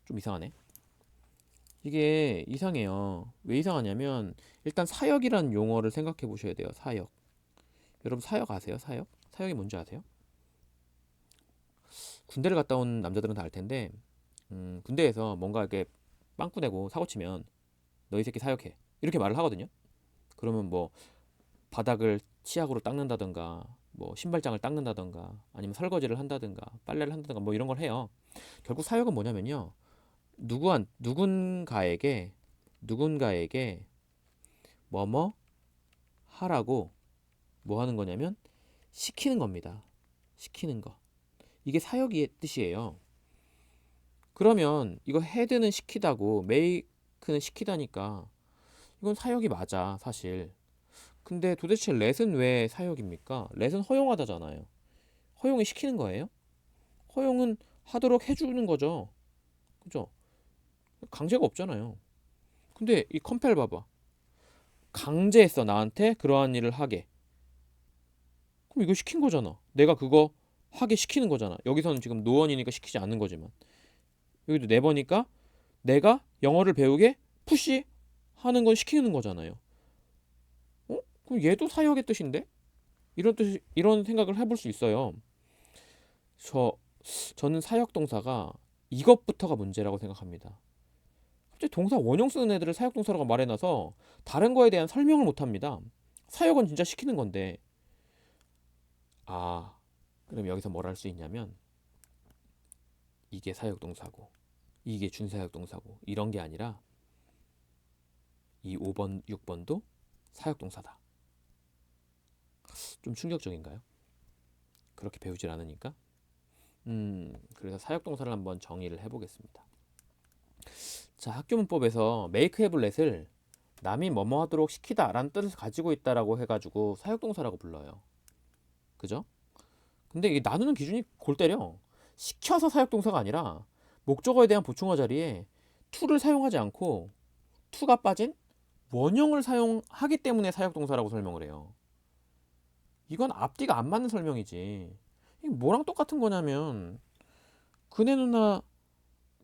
Speaker 2: 좀 이상하네. 이게 이상해요. 왜 이상하냐면 일단 사역이라는 용어를 생각해 보셔야 돼요. 사역. 여러분 사역 아세요? 사역? 사역이 뭔지 아세요? 군대를 갔다 온 남자들은 다 알 텐데 군대에서 뭔가 이렇게 빵꾸 내고 사고 치면 너 이 새끼 사역해. 이렇게 말을 하거든요. 그러면 뭐 바닥을 치약으로 닦는다던가 뭐 신발장을 닦는다던가 아니면 설거지를 한다든가 빨래를 한다든가 뭐 이런 걸 해요. 결국 사역은 뭐냐면요. 누군가에게 뭐뭐 하라고 뭐 하는 거냐면 시키는 겁니다. 시키는 거. 이게 사역의 뜻이에요. 그러면 이거 헤드는 시키다고 메이크는 시키다니까 이건 사역이 맞아, 사실. 근데 도대체 렛은 왜 사역입니까? 렛은 허용하다잖아요. 허용이 시키는 거예요? 허용은 하도록 해주는 거죠. 그죠? 강제가 없잖아요. 근데 이 컴펠 봐봐. 강제했어, 나한테 그러한 일을 하게. 그럼 이거 시킨 거잖아. 내가 그거 하게 시키는 거잖아. 여기서는 지금 노원이니까 시키지 않는 거지만 여기도 네버니까 내가 영어를 배우게 푸시하는 건 시키는 거잖아요. 그럼 얘도 사역의 뜻인데? 이런 생각을 해볼 수 있어요. 저는 사역 동사가 이것부터가 문제라고 생각합니다. 갑자기 동사 원형 쓰는 애들을 사역 동사라고 말해놔서 다른 거에 대한 설명을 못 합니다. 사역은 진짜 시키는 건데. 아, 그럼 여기서 뭘 할 수 있냐면 이게 사역동사고 이게 준사역동사고 이런 게 아니라 이 5번, 6번도 사역동사다. 좀 충격적인가요? 그렇게 배우질 않으니까. 그래서 사역동사를 한번 정의를 해보겠습니다. 자, 학교 문법에서 make have let을 남이 뭐뭐 하도록 시키다 라는 뜻을 가지고 있다라고 해가지고 사역동사라고 불러요. 그죠? 근데 이 나누는 기준이 골 때려. 시켜서 사역동사가 아니라 목적어에 대한 보충어 자리에 to를 사용하지 않고 to가 빠진 원형을 사용하기 때문에 사역동사라고 설명을 해요. 이건 앞뒤가 안 맞는 설명이지. 이게 뭐랑 똑같은 거냐면 그네 누나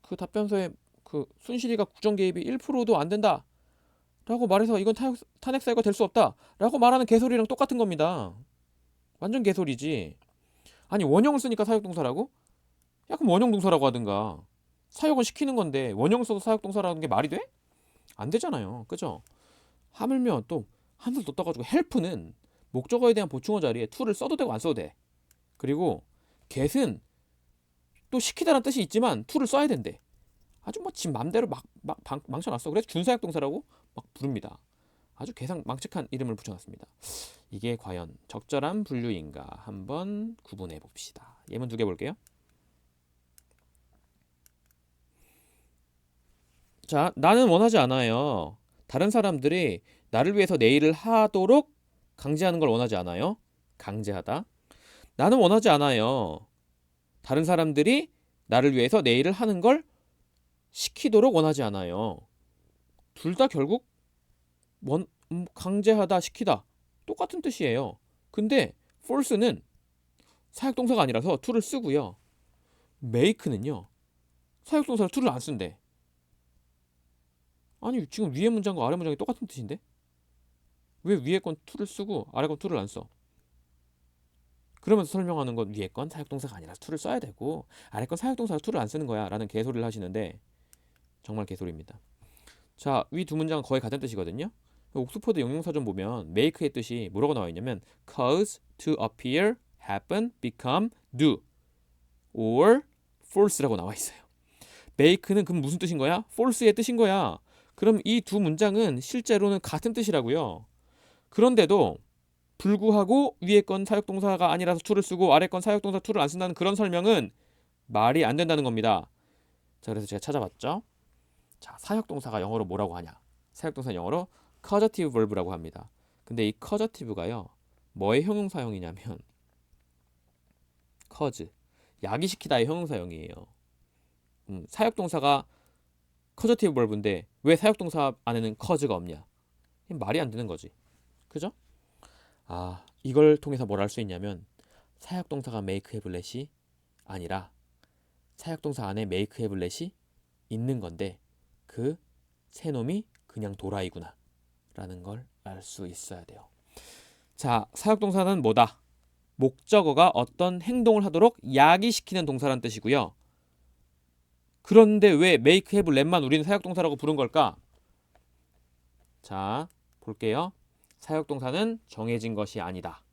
Speaker 2: 그 답변서에 그 순실이가 국정 개입이 1%도 안 된다 라고 말해서 이건 탄핵 사유가 될 수 없다 라고 말하는 개소리랑 똑같은 겁니다. 완전 개소리지. 아니 원형을 쓰니까 사역동사라고? 야 그럼 원형동사라고 하든가. 사역은 시키는 건데 원형 써도 사역동사라는 게 말이 돼? 안 되잖아요. 그죠? 하물며 또 한술 더 떠가지고 help는 목적어에 대한 보충어 자리에 to를 써도 되고 안 써도 돼. 그리고 get은 또 시키다라는 뜻이 있지만 to를 써야 된대. 아주 뭐 지 맘대로 막 망쳐놨어. 그래서 준사역동사라고 막 부릅니다. 아주 개상망측한 이름을 붙여놨습니다. 이게 과연 적절한 분류인가 한번 구분해 봅시다. 예문 두 개 볼게요. 자, 나는 원하지 않아요. 다른 사람들이 나를 위해서 내 일을 하도록 강제하는 걸 원하지 않아요. 강제하다. 나는 원하지 않아요. 다른 사람들이 나를 위해서 내 일을 하는 걸 시키도록 원하지 않아요. 둘 다 결국 강제하다, 시키다 똑같은 뜻이에요. 근데 force는 사역동사가 아니라서 to를 쓰고요. make는요. 사역동사로 to를 안 쓴대. 아니 지금 위에 문장과 아래 문장이 똑같은 뜻인데? 왜 위에 건 to를 쓰고 아래 건 to를 안 써? 그러면서 설명하는 건 위에 건 사역동사가 아니라 to를 써야 되고 아래 건 사역동사로 to를 안 쓰는 거야 라는 개소리를 하시는데 정말 개소리입니다. 자, 위 두 문장은 거의 같은 뜻이거든요. 옥스퍼드 영용사전 보면 make의 뜻이 뭐라고 나와 있냐면 cause, to appear, happen, become, do or false라고 나와 있어요. make는 그럼 무슨 뜻인 거야? false의 뜻인 거야. 그럼 이 두 문장은 실제로는 같은 뜻이라고요. 그런데도 불구하고 위에 건 사역동사가 아니라서 to를 쓰고 아래 건 사역동사 to를 안 쓴다는 그런 설명은 말이 안 된다는 겁니다. 자, 그래서 제가 찾아봤죠. 자, 사역동사가 영어로 뭐라고 하냐? 사역동사 영어로 causative verb라고 합니다. 근데 이 causative가요. 뭐의 형용사형이냐면 cause, 야기시키다의 형용사형이에요. 사역동사가 causative verb인데 왜 사역동사 안에는 cause가 없냐? 말이 안 되는 거지. 그죠? 아, 이걸 통해서 뭘 알 수 있냐면 사역동사가 make have let이 아니라 사역동사 안에 make have let이 있는 건데 그 세 놈이 그냥 도라이구나 라는 걸 알 수 있어야 돼요. 자, 사역동사는 뭐다? 목적어가 어떤 행동을 하도록 야기시키는 동사란 뜻이고요. 그런데 왜 make, have, let만 우리는 사역동사라고 부른 걸까? 자, 볼게요. 사역동사는 정해진 것이 아니다.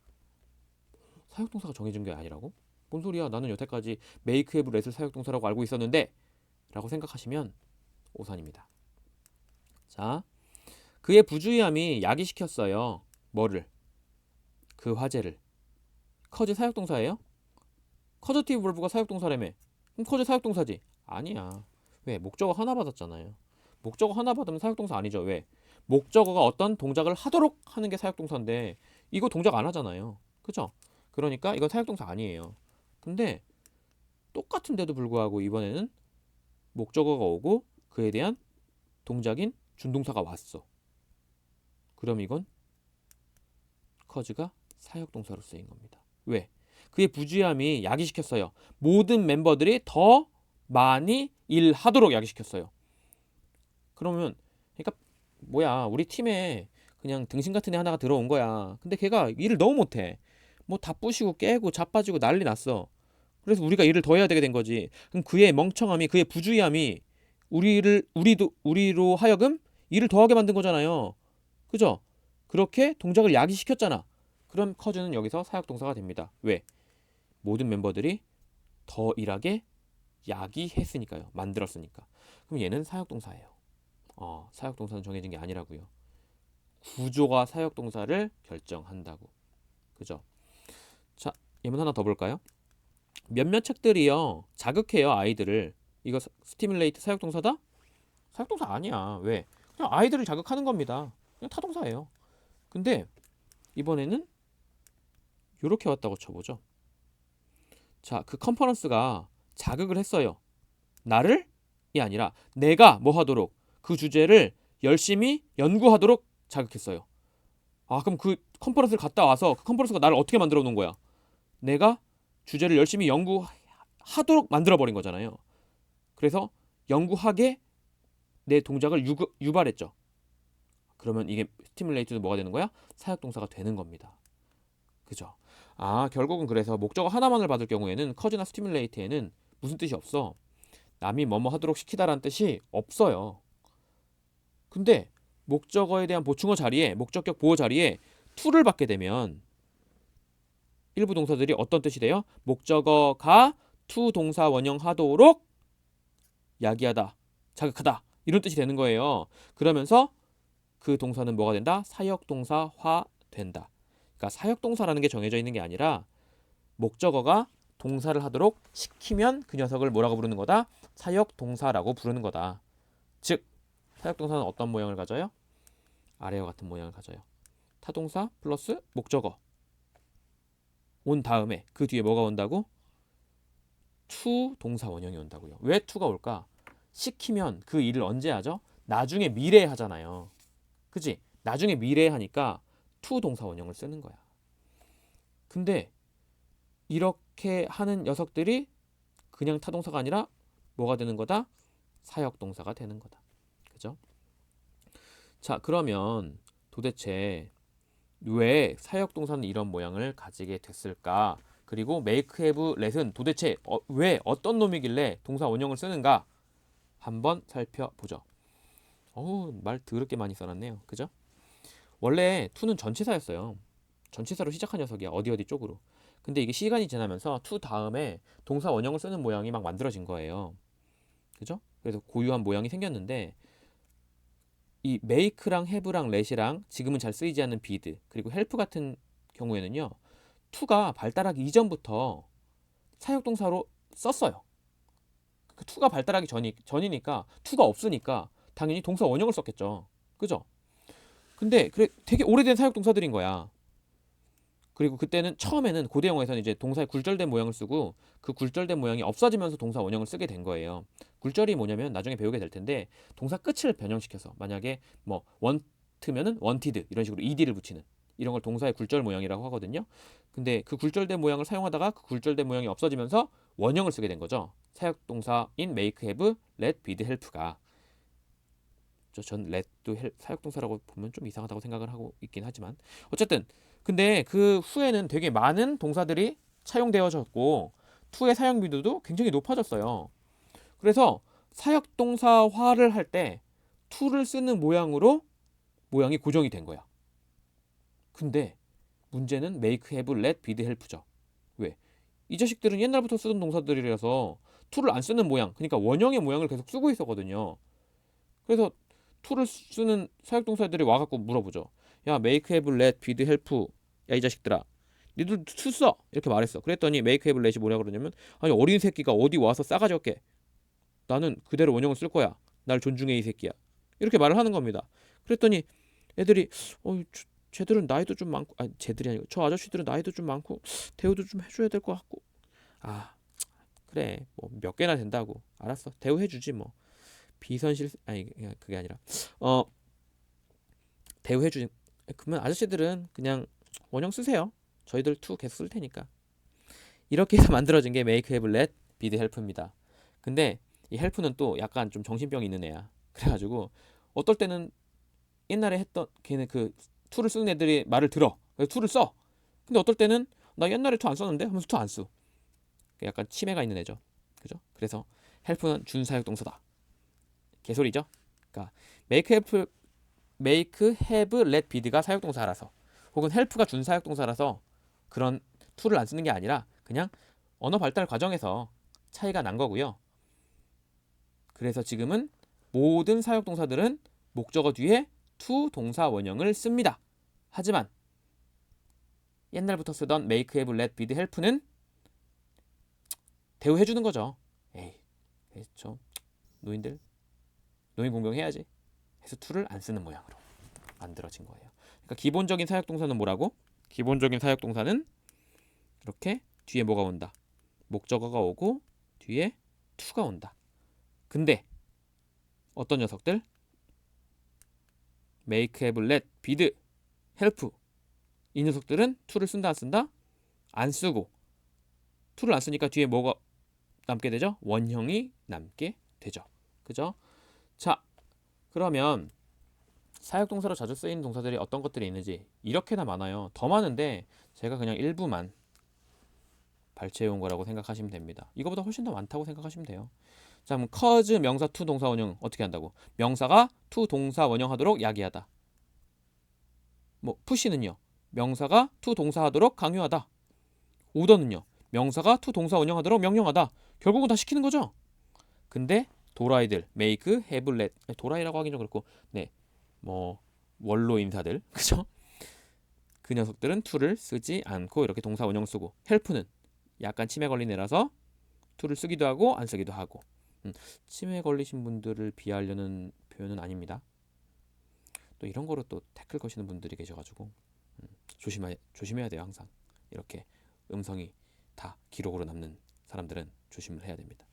Speaker 2: 사역동사가 정해진 게 아니라고? 뭔 소리야? 나는 여태까지 make, have, let을 사역동사라고 알고 있었는데 라고 생각하시면 오산입니다. 자, 그의 부주의함이 야기시켰어요. 뭐를? 그 화제를. cause 사역동사예요? causative verb가 사역동사라며. 그럼 cause 사역동사지? 아니야. 왜? 목적어 하나 받았잖아요. 목적어 하나 받으면 사역동사 아니죠. 왜? 목적어가 어떤 동작을 하도록 하는 게 사역동사인데 이거 동작 안 하잖아요. 그죠? 그러니까 이건 사역동사 아니에요. 근데 똑같은데도 불구하고 이번에는 목적어가 오고 그에 대한 동작인 준동사가 왔어. 그럼 이건 cause가 사역동사로 쓰인 겁니다. 왜? 그의 부주의함이 야기시켰어요. 모든 멤버들이 더 많이 일하도록 야기시켰어요. 그러면 그러니까 뭐야 우리 팀에 그냥 등신 같은 애 하나가 들어온 거야. 근데 걔가 일을 너무 못해. 뭐 다 부시고 깨고 자빠지고 난리 났어. 그래서 우리가 일을 더 해야 되게 된 거지. 그럼 그의 멍청함이 그의 부주의함이 우리로 하여금 일을 더 하게 만든 거잖아요. 그죠? 그렇게 동작을 야기시켰잖아. 그럼 커즈는 여기서 사역동사가 됩니다. 왜? 모든 멤버들이 더 일하게 야기했으니까요. 만들었으니까. 그럼 얘는 사역동사예요. 사역동사는 정해진 게 아니라고요. 구조가 사역동사를 결정한다고. 그죠? 자, 예문 하나 더 볼까요? 몇몇 책들이요 자극해요 아이들을. 이거 스티뮬레이트 사역동사다? 사역동사 아니야. 왜? 그냥 아이들을 자극하는 겁니다. 그냥 타동사예요. 근데 이번에는 이렇게 왔다고 쳐보죠. 자, 그 컨퍼런스가 자극을 했어요. 나를? 이 아니라 내가 뭐 하도록 그 주제를 열심히 연구하도록 자극했어요. 그럼 그 컨퍼런스를 갔다 와서 그 컨퍼런스가 나를 어떻게 만들어 놓은 거야? 내가 주제를 열심히 연구하도록 만들어 버린 거잖아요. 그래서 연구하게 내 동작을 유발했죠. 그러면 이게 스티뮬레이트도 뭐가 되는 거야? 사역동사가 되는 겁니다. 그죠? 결국은 그래서 목적어 하나만을 받을 경우에는 커즈나 스티뮬레이트에는 무슨 뜻이 없어? 남이 뭐뭐 하도록 시키다라는 뜻이 없어요. 근데 목적어에 대한 보충어 자리에 목적격 보호 자리에 to를 받게 되면 일부 동사들이 어떤 뜻이 돼요? 목적어가 to 동사 원형하도록 야기하다, 자극하다 이런 뜻이 되는 거예요. 그러면서 그 동사는 뭐가 된다? 사역동사화 된다. 그러니까 사역동사라는 게 정해져 있는 게 아니라 목적어가 동사를 하도록 시키면 그 녀석을 뭐라고 부르는 거다? 사역동사라고 부르는 거다. 즉 사역동사는 어떤 모양을 가져요? 아래와 같은 모양을 가져요. 타동사 플러스 목적어 온 다음에 그 뒤에 뭐가 온다고? to 동사 원형이 온다고요. 왜 to가 올까? 시키면 그 일을 언제 하죠? 나중에 미래에 하잖아요. 그치? 나중에 미래에 하니까 to 동사 원형을 쓰는 거야. 근데 이렇게 하는 녀석들이 그냥 타동사가 아니라 뭐가 되는 거다? 사역동사가 되는 거다. 그죠? 자, 그러면 도대체 왜 사역동사는 이런 모양을 가지게 됐을까? 그리고 make, have, let은 도대체 왜 어떤 놈이길래 동사 원형을 쓰는가? 한번 살펴보죠. 말 더럽게 많이 써놨네요. 그죠? 원래 to는 전치사였어요. 전치사로 시작한 녀석이야. 어디 쪽으로. 근데 이게 시간이 지나면서 to 다음에 동사 원형을 쓰는 모양이 막 만들어진 거예요. 그죠? 그래서 고유한 모양이 생겼는데 이 make랑 have랑 let이랑 지금은 잘 쓰이지 않는 bid 그리고 help 같은 경우에는요. to가 발달하기 이전부터 사역동사로 썼어요. 그 to가 발달하기 전이니까 to가 없으니까 당연히 동사 원형을 썼겠죠. 그죠? 근데 그래 되게 오래된 사역동사들인 거야. 그리고 그때는 처음에는 고대 영어에서는 이제 동사의 굴절된 모양을 쓰고 그 굴절된 모양이 없어지면서 동사 원형을 쓰게 된 거예요. 굴절이 뭐냐면 나중에 배우게 될 텐데 동사 끝을 변형시켜서 만약에 뭐 want면은 wanted 이런 식으로 ed를 붙이는 이런 걸 동사의 굴절 모양이라고 하거든요. 근데 그 굴절된 모양을 사용하다가 그 굴절된 모양이 없어지면서 원형을 쓰게 된 거죠. 사역동사인 make, have, let, bid, help가 전 let도 사역동사라고 보면 좀 이상하다고 생각을 하고 있긴 하지만 어쨌든 근데 그 후에는 되게 많은 동사들이 차용되어졌고 to의 사용 빈도도 굉장히 높아졌어요. 그래서 사역동사화를 할 때 to를 쓰는 모양으로 모양이 고정이 된 거야. 근데 문제는 make, have, let, bid, help죠. 왜? 이 자식들은 옛날부터 쓰던 동사들이라서 to를 안 쓰는 모양, 그러니까 원형의 모양을 계속 쓰고 있었거든요. 그래서 to를 쓰는 사역동사들이 와갖고 물어보죠. 야, make, have, let, bid, help. 야, 이 자식들아. 니들 to 써. 이렇게 말했어. 그랬더니 make, have, let이 뭐라 그러냐면 아니 어린 새끼가 어디 와서 싸가지 없게. 나는 그대로 원형을 쓸 거야. 날 존중해 이 새끼야. 이렇게 말을 하는 겁니다. 그랬더니 애들이 쟤들은 나이도 좀 많고 쟤들이 아니고 저 아저씨들은 나이도 좀 많고 대우도 좀 해줘야 될 것 같고 그래 뭐 몇 개나 된다고 알았어 대우해주지 뭐 비선실 아니 그게 아니라 대우해주지 그러면 아저씨들은 그냥 원형 쓰세요. 저희들 to 계속 쓸 테니까. 이렇게 해서 만들어진 게 make, have, let, bid, help입니다. 근데 이 help는 또 약간 좀 정신병이 있는 애야. 그래가지고 어떨 때는 옛날에 했던 걔는 그 to를 쓰는 애들이 말을 들어. 그래서 to를 써. 근데 어떨 때는 나 옛날에 to 안 썼는데 하면서 to 안 써. 약간 치매가 있는 애죠. 그죠? 그래서 help는 준사역 동사다. 개소리죠? 그러니까 make, have, make, have, let, bid가 사역동사라서 혹은 help가 준사역동사라서 그런 to를 안 쓰는 게 아니라 그냥 언어 발달 과정에서 차이가 난 거고요. 그래서 지금은 모든 사역동사들은 목적어 뒤에 to 동사 원형을 씁니다. 하지만 옛날부터 쓰던 make, have, let, bid, help는 대우해주는 거죠. 에이, 저 노인 공경해야지 해서 to를 안 쓰는 모양으로 만들어진 거예요. 그러니까 기본적인 사역동사는 뭐라고? 기본적인 사역동사는 이렇게 뒤에 뭐가 온다? 목적어가 오고 뒤에 to가 온다. 근데 어떤 녀석들? make, have, let, bid, help 이 녀석들은 to를 쓴다 안 쓴다? 안 쓰고 to를 안 쓰니까 뒤에 뭐가 남게 되죠? 원형이 남게 되죠. 그죠? 자, 그러면 사역동사로 자주 쓰이는 동사들이 어떤 것들이 있는지 이렇게나 많아요. 더 많은데 제가 그냥 일부만 발췌해온 거라고 생각하시면 됩니다. 이거보다 훨씬 더 많다고 생각하시면 돼요. 자, 그럼 cause 명사 to 동사 원형 어떻게 한다고? 명사가 to 동사 원형하도록 야기하다. 뭐 push는요. 명사가 to 동사 하도록 강요하다. order는요. 명사가 to 동사 원형하도록 명령하다. 결국은 다 시키는 거죠. 근데 도라이들 make, have, let 도라이라고 하긴 좀 그렇고 네, 뭐 원로 인사들 그죠? 그 녀석들은 to를 쓰지 않고 이렇게 동사 원형 쓰고 help는 약간 치매 걸린 애라서 to를 쓰기도 하고 안 쓰기도 하고 치매 걸리신 분들을 비하하려는 표현은 아닙니다. 또 이런 거로 또 태클 거시는 분들이 계셔가지고 조심해야 돼요. 항상 이렇게 음성이 다 기록으로 남는 사람들은 조심을 해야 됩니다.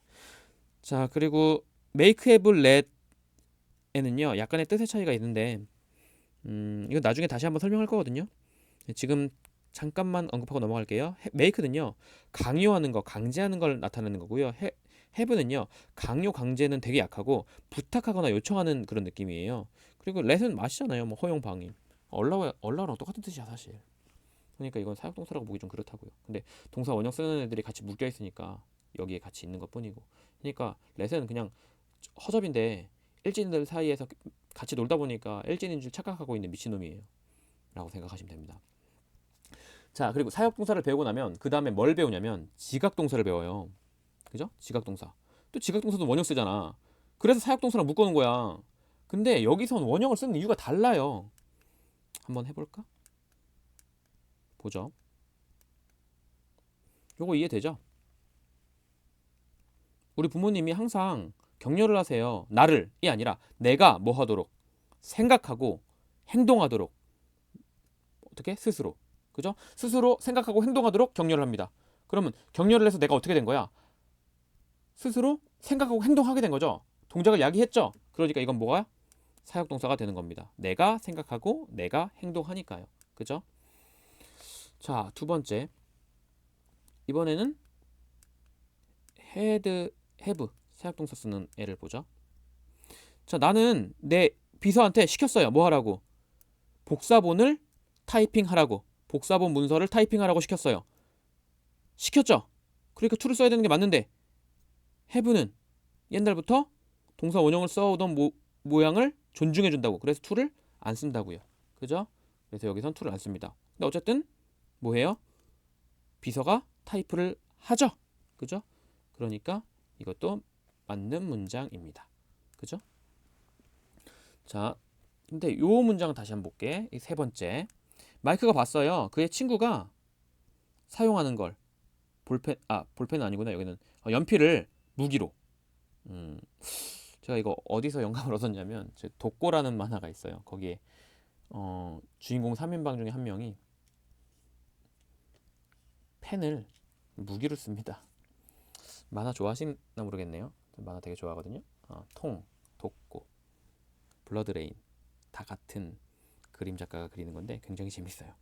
Speaker 2: 자, 그리고 make, have, let에는요 약간의 뜻의 차이가 있는데 이건 나중에 다시 한번 설명할 거거든요. 지금 잠깐만 언급하고 넘어갈게요. make는요 강요하는 거, 강제하는 걸 나타내는 거고요. have는요 강요, 강제는 되게 약하고 부탁하거나 요청하는 그런 느낌이에요. 그리고 let은 마시잖아요. 뭐 허용, 방임. allow, 랑 똑같은 뜻이야 사실. 그러니까 이건 사역동사라고 보기 좀 그렇다고요. 근데 동사 원형 쓰는 애들이 같이 묶여 있으니까 여기에 같이 있는 것 뿐이고. 그러니까 let은 그냥 허접인데 일진들 사이에서 같이 놀다 보니까 일진인 줄 착각하고 있는 미친놈이에요 라고 생각하시면 됩니다. 자, 그리고 사역동사를 배우고 나면 그 다음에 뭘 배우냐면 지각동사를 배워요. 그죠? 지각동사. 또 지각동사도 원형 쓰잖아. 그래서 사역동사랑 묶어놓은 거야. 근데 여기선 원형을 쓰는 이유가 달라요. 한번 해볼까? 보죠. 요거 이해되죠? 우리 부모님이 항상 격려를 하세요. 나를이 아니라 내가 뭐 하도록 생각하고 행동하도록 어떻게? 스스로. 그죠? 스스로 생각하고 행동하도록 격려를 합니다. 그러면 격려를 해서 내가 어떻게 된 거야? 스스로 생각하고 행동하게 된 거죠. 동작을 야기했죠. 그러니까 이건 뭐가? 사역동사가 되는 겁니다. 내가 생각하고 내가 행동하니까요. 그죠? 자, 두 번째. 이번에는 had, have 사역동사 쓰는 애를 보죠. 자, 나는 내 비서한테 시켰어요. 뭐 하라고? 복사본을 타이핑하라고. 복사본 문서를 타이핑하라고 시켰어요. 시켰죠? 그러니까 to를 써야 되는 게 맞는데 have는 옛날부터 동사 원형을 써오던 모양을 존중해 준다고. 그래서 to를 안 쓴다고요. 그죠? 그래서 여기선 to를 안 씁니다. 근데 어쨌든 뭐해요? 비서가 타이프를 하죠. 그죠? 그러니까 이것도 맞는 문장입니다. 그죠? 자, 근데 요 문장을 다시 한번 볼게. 이 세 번째. 마이크가 봤어요. 그의 친구가 사용하는 걸 볼펜은 아니구나. 여기는 연필을 무기로. 제가 이거 어디서 영감을 얻었냐면 제 독고라는 만화가 있어요. 거기에 주인공 3인방 중에 한 명이 펜을 무기로 씁니다. 만화 좋아하시나 모르겠네요. 만화 되게 좋아하거든요. 통, 독고, 블러드레인 다 같은 그림 작가가 그리는 건데 굉장히 재밌어요.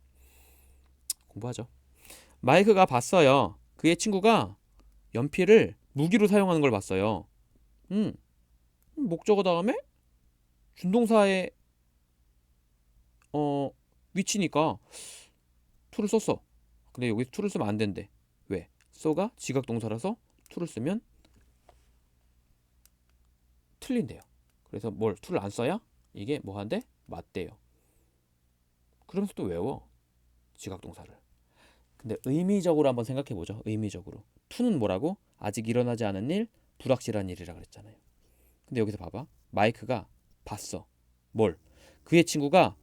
Speaker 2: 공부하죠. 마이크가 봤어요. 그의 친구가 연필을 무기로 사용하는 걸 봤어요. 목적어 다음에 준동사의 위치니까 to를 썼어. 근데 여기 to를 쓰면 안 된대. 왜? so가 지각동사라서 to를 쓰면 틀린대요. 그래서 to를 안 써야 이게 뭐 한대? 맞대요. 그러면서 또 외워. 지각동사를. 근데 의미적으로 한번 생각해 보죠. 의미적으로. to는 뭐라고? 아직 일어나지 않은 일, 불확실한 일이라 그랬잖아요. 근데 여기서 봐봐. 마이크가 봤어. 뭘? 그의 친구가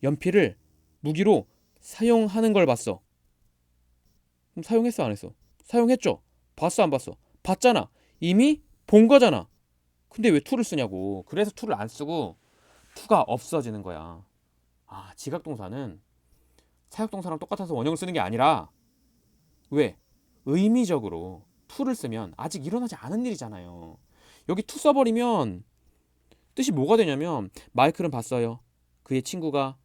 Speaker 2: 연필을 무기로 사용하는 걸 봤어. 그럼 사용했어, 안 했어? 사용했죠. 봤어, 안 봤어? 봤잖아. 이미 본 거잖아. 근데 왜 to를 쓰냐고. 그래서 to를 안 쓰고 to가 없어지는 거야. 아, 지각동사는 사역동사랑 똑같아서 원형을 쓰는 게 아니라 왜? 의미적으로 to를 쓰면 아직 일어나지 않은 일이잖아요. 여기 to 써버리면 뜻이 뭐가 되냐면 마이클은 봤어요. 그의 친구가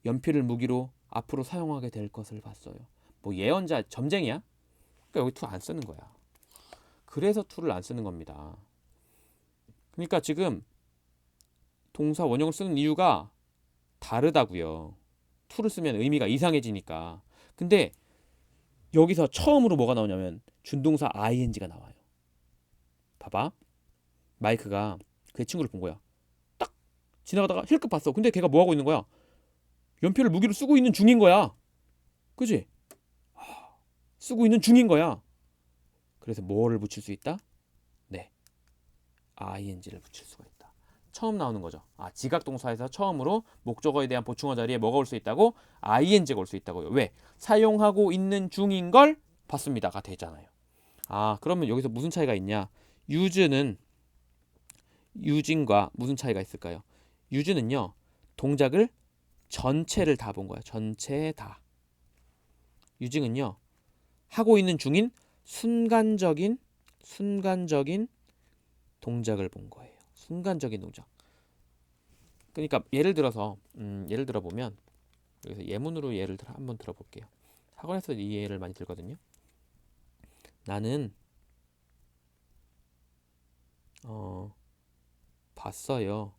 Speaker 2: 연필을 무기로 앞으로 사용하게 될 것을 봤어요. 뭐 예언자 점쟁이야? 그러니까 여기 to 안 쓰는 거야. 그래서 to를 안 쓰는 겁니다. 그러니까 지금 동사 원형을 쓰는 이유가 다르다고요. to를 쓰면 의미가 이상해지니까. 근데 여기서 처음으로 뭐가 나오냐면 준동사 ing가 나와요. 봐봐. 마이크가 그의 친구를 본 거야. 딱 지나가다가 힐끗 봤어. 근데 걔가 뭐 하고 있는 거야? 연필을 무기로 쓰고 있는 중인 거야. 그지? 쓰고 있는 중인 거야. 그래서 뭐를 붙일 수 있다? 네. ing를 붙일 수가 있다. 처음 나오는 거죠. 아, 지각동사에서 처음으로 목적어에 대한 보충어 자리에 뭐가 올 수 있다고? ing가 올 수 있다고요. 왜? 사용하고 있는 중인 걸 봤습니다가 되잖아요. 아, 그러면 여기서 무슨 차이가 있냐? use는 using과 무슨 차이가 있을까요? use는요. 동작을 전체를 다 본 거야. 전체 다. using은요. 하고 있는 중인 순간적인 동작을 본 거예요. 순간적인 동작. 그러니까 예를 들어 보면 여기서 예문으로 예를 들어 한번 들어볼게요. 학원에서 이 예를 많이 들거든요. 나는 봤어요.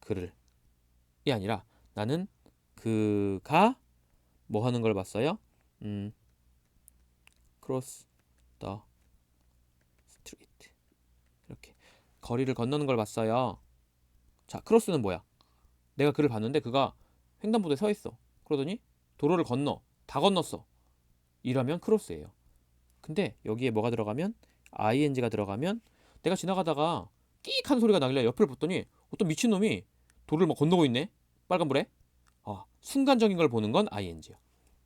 Speaker 2: 그를. 이 아니라 나는 그가 뭐 하는 걸 봤어요? cross the street. 이렇게 거리를 건너는 걸 봤어요. 자, 크로스는 뭐야? 내가 그를 봤는데 그가 횡단보도에 서 있어. 그러더니 도로를 건너. 다 건넜어. 이러면 크로스예요. 근데 여기에 뭐가 들어가면 ing가 들어가면 내가 지나가다가 끼익 하는 소리가 나길래 옆을 봤더니 어떤 미친놈이 도로를 막 건너고 있네. 빨간불에. 아, 순간적인 걸 보는 건 ing요.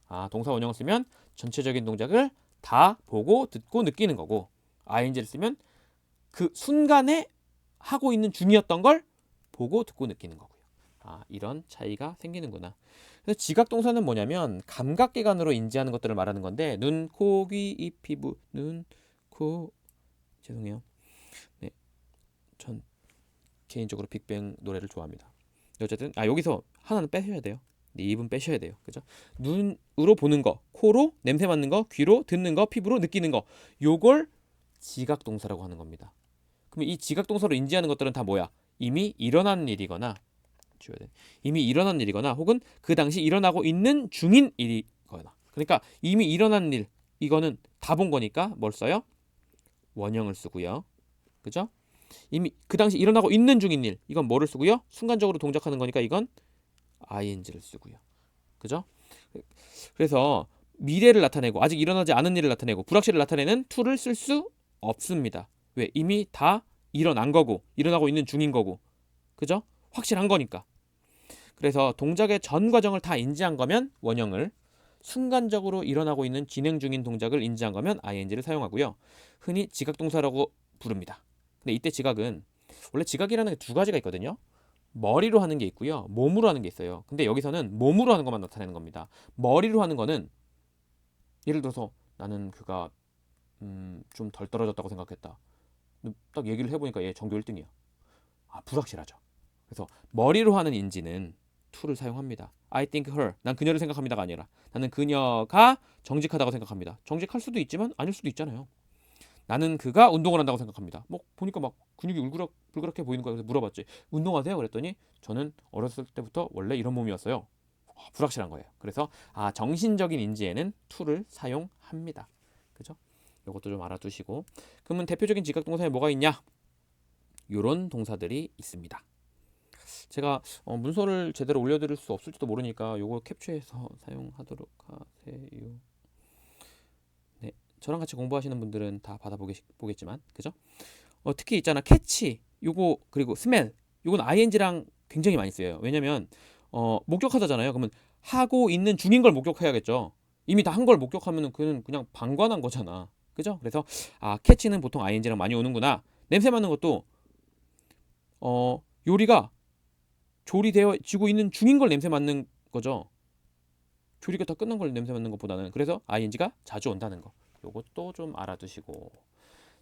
Speaker 2: 아, 동사 원형을 쓰면 전체적인 동작을 다 보고 듣고 느끼는 거고 ing를 쓰면 그 순간에 하고 있는 중이었던 걸 보고 듣고 느끼는 거고요. 아, 이런 차이가 생기는구나. 그래서 지각동사는 뭐냐면 감각기관으로 인지하는 것들을 말하는 건데 눈, 코, 귀, 입, 피부, 눈, 코 죄송해요. 네, 전 개인적으로 빅뱅 노래를 좋아합니다. 어쨌든 여기서 하나는 빼셔야 돼요. 네, 입은 빼셔야 돼요. 그죠? 눈으로 보는 거, 코로 냄새 맡는 거, 귀로 듣는 거, 피부로 느끼는 거. 요걸 지각동사라고 하는 겁니다. 그럼 이 지각동사로 인지하는 것들은 다 뭐야? 이미 일어난 일이거나 이미 일어난 일이거나 혹은 그 당시 일어나고 있는 중인 일이거나. 그러니까 이미 일어난 일 이거는 다 본 거니까 뭘 써요? 원형을 쓰고요. 그죠? 이미 그 당시 일어나고 있는 중인 일 이건 뭐를 쓰고요? 순간적으로 동작하는 거니까 이건 ing를 쓰고요. 그죠? 그래서 미래를 나타내고 아직 일어나지 않은 일을 나타내고 불확실을 나타내는 to를 쓸 수 없습니다. 왜? 이미 다 일어난 거고 일어나고 있는 중인 거고 그죠? 확실한 거니까. 그래서 동작의 전 과정을 다 인지한 거면 원형을 순간적으로 일어나고 있는 진행 중인 동작을 인지한 거면 ing를 사용하고요. 흔히 지각동사라고 부릅니다. 근데 이때 지각은 원래 지각이라는 게 두 가지가 있거든요. 머리로 하는 게 있고요. 몸으로 하는 게 있어요. 근데 여기서는 몸으로 하는 것만 나타내는 겁니다. 머리로 하는 거는 예를 들어서 나는 그가 좀 덜 떨어졌다고 생각했다. 딱 얘기를 해보니까 얘 전교 1등이야. 아, 불확실하죠. 그래서 머리로 하는 인지는 to를 사용합니다. I think her. 난 그녀를 생각합니다가 아니라 나는 그녀가 정직하다고 생각합니다. 정직할 수도 있지만 아닐 수도 있잖아요. 나는 그가 운동을 한다고 생각합니다. 뭐 보니까 막 근육이 울그락불그락해 보이는 거야. 그래서 물어봤지. 운동하세요? 그랬더니 저는 어렸을 때부터 원래 이런 몸이었어요. 불확실한 거예요. 그래서 정신적인 인지에는 to를 사용합니다. 그죠? 이것도 좀 알아두시고. 그러면 대표적인 지각 동사에 뭐가 있냐? 요런 동사들이 있습니다. 제가 문서를 제대로 올려드릴 수 없을지도 모르니까 요거 캡처해서 사용하도록 하세요. 네, 저랑 같이 공부하시는 분들은 다 받아보겠지만, 그죠? 특히 있잖아, 캐치, 요거 그리고 스멜, 요건 ing랑 굉장히 많이 쓰여요. 왜냐면 목격하다잖아요. 그러면 하고 있는 중인 걸 목격해야겠죠. 이미 다 한 걸 목격하면은 그는 그냥 방관한 거잖아. 그죠? 그래서 캐치는 보통 ing랑 많이 오는구나. 냄새 맡는 것도 요리가 조리되어지고 있는 중인 걸 냄새 맡는 거죠. 조리가 다 끝난 걸 냄새 맡는 것보다는. 그래서 ing가 자주 온다는 거. 요것도 좀 알아두시고.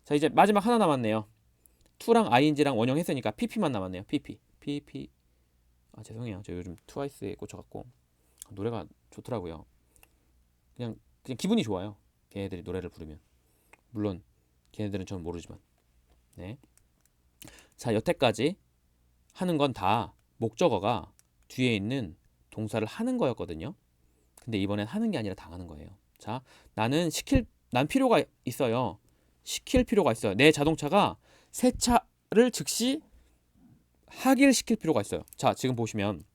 Speaker 2: 자, 이제 마지막 하나 남았네요. to랑 ing랑 원형했으니까 pp만 남았네요. pp. 죄송해요. 저 요즘 트와이스에 꽂혀갖고 노래가 좋더라고요. 그냥 기분이 좋아요. 걔네들이 노래를 부르면. 물론 걔네들은 저는 모르지만. 네. 자, 여태까지 하는 건 다 목적어가 뒤에 있는 동사를 하는 거였거든요. 근데 이번엔 하는 게 아니라 당하는 거예요. 자, 난 필요가 있어요. 시킬 필요가 있어요. 내 자동차가 세차를 즉시 하길 시킬 필요가 있어요. 자, 지금 보시면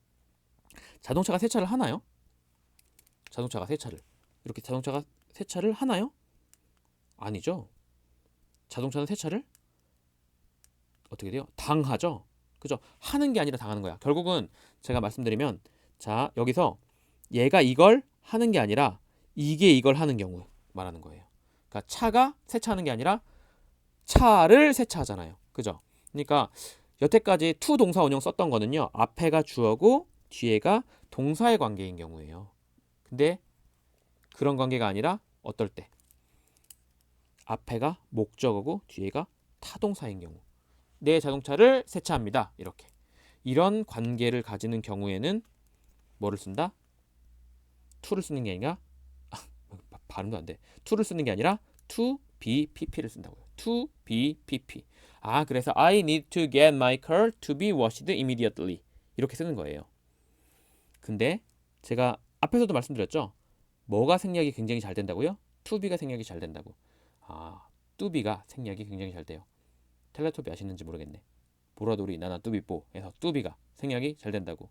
Speaker 2: 자동차가 세차를 하나요? 자동차가 세차를 하나요? 아니죠. 자동차는 세차를 어떻게 돼요? 당하죠. 그죠? 하는 게 아니라 당하는 거야. 결국은 제가 말씀드리면, 자, 여기서 얘가 이걸 하는 게 아니라 이게 이걸 하는 경우 말하는 거예요. 그러니까 차가 세차하는 게 아니라 차를 세차하잖아요. 그죠? 그러니까 여태까지 to 동사 원형 썼던 거는요, 앞에가 주어고 뒤에가 동사의 관계인 경우예요. 근데 그런 관계가 아니라 어떨 때 앞에가 목적어고 뒤에가 타동사인 경우, 내 자동차를 세차합니다. 이런 관계를 가지는 경우에는 뭐를 쓴다? to를 쓰는 게 아니라 발음도 안 돼. to를 쓰는 게 아니라 to be pp를 쓴다고요. to be pp. 그래서 I need to get my car to be washed immediately. 이렇게 쓰는 거예요. 근데 제가 앞에서도 말씀드렸죠. 뭐가 생략이 굉장히 잘 된다고요? to be가 생략이 잘 된다고. to be가 생략이 굉장히 잘 돼요. 텔레토비 아시는지 모르겠네. 보라돌이 나나 뚜비뽀에서 to be가 생략이 잘 된다고.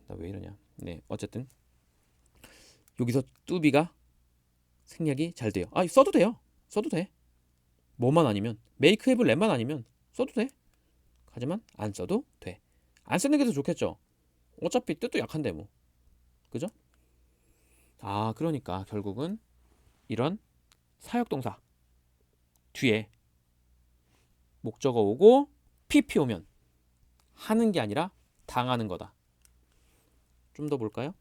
Speaker 2: 나 왜 이러냐. 네, 어쨌든 여기서 to be가 생략이 잘 돼요. 써도 돼요. 써도 돼. 뭐만 아니면, make, have, let만 아니면 써도 돼. 하지만 안 써도 돼. 안 쓰는 게 더 좋겠죠. 어차피 뜻도 약한데 뭐. 그죠? 그러니까 결국은 이런 사역동사 뒤에 목적어 오고 pp 오면 하는 게 아니라 당하는 거다. 좀 더 볼까요?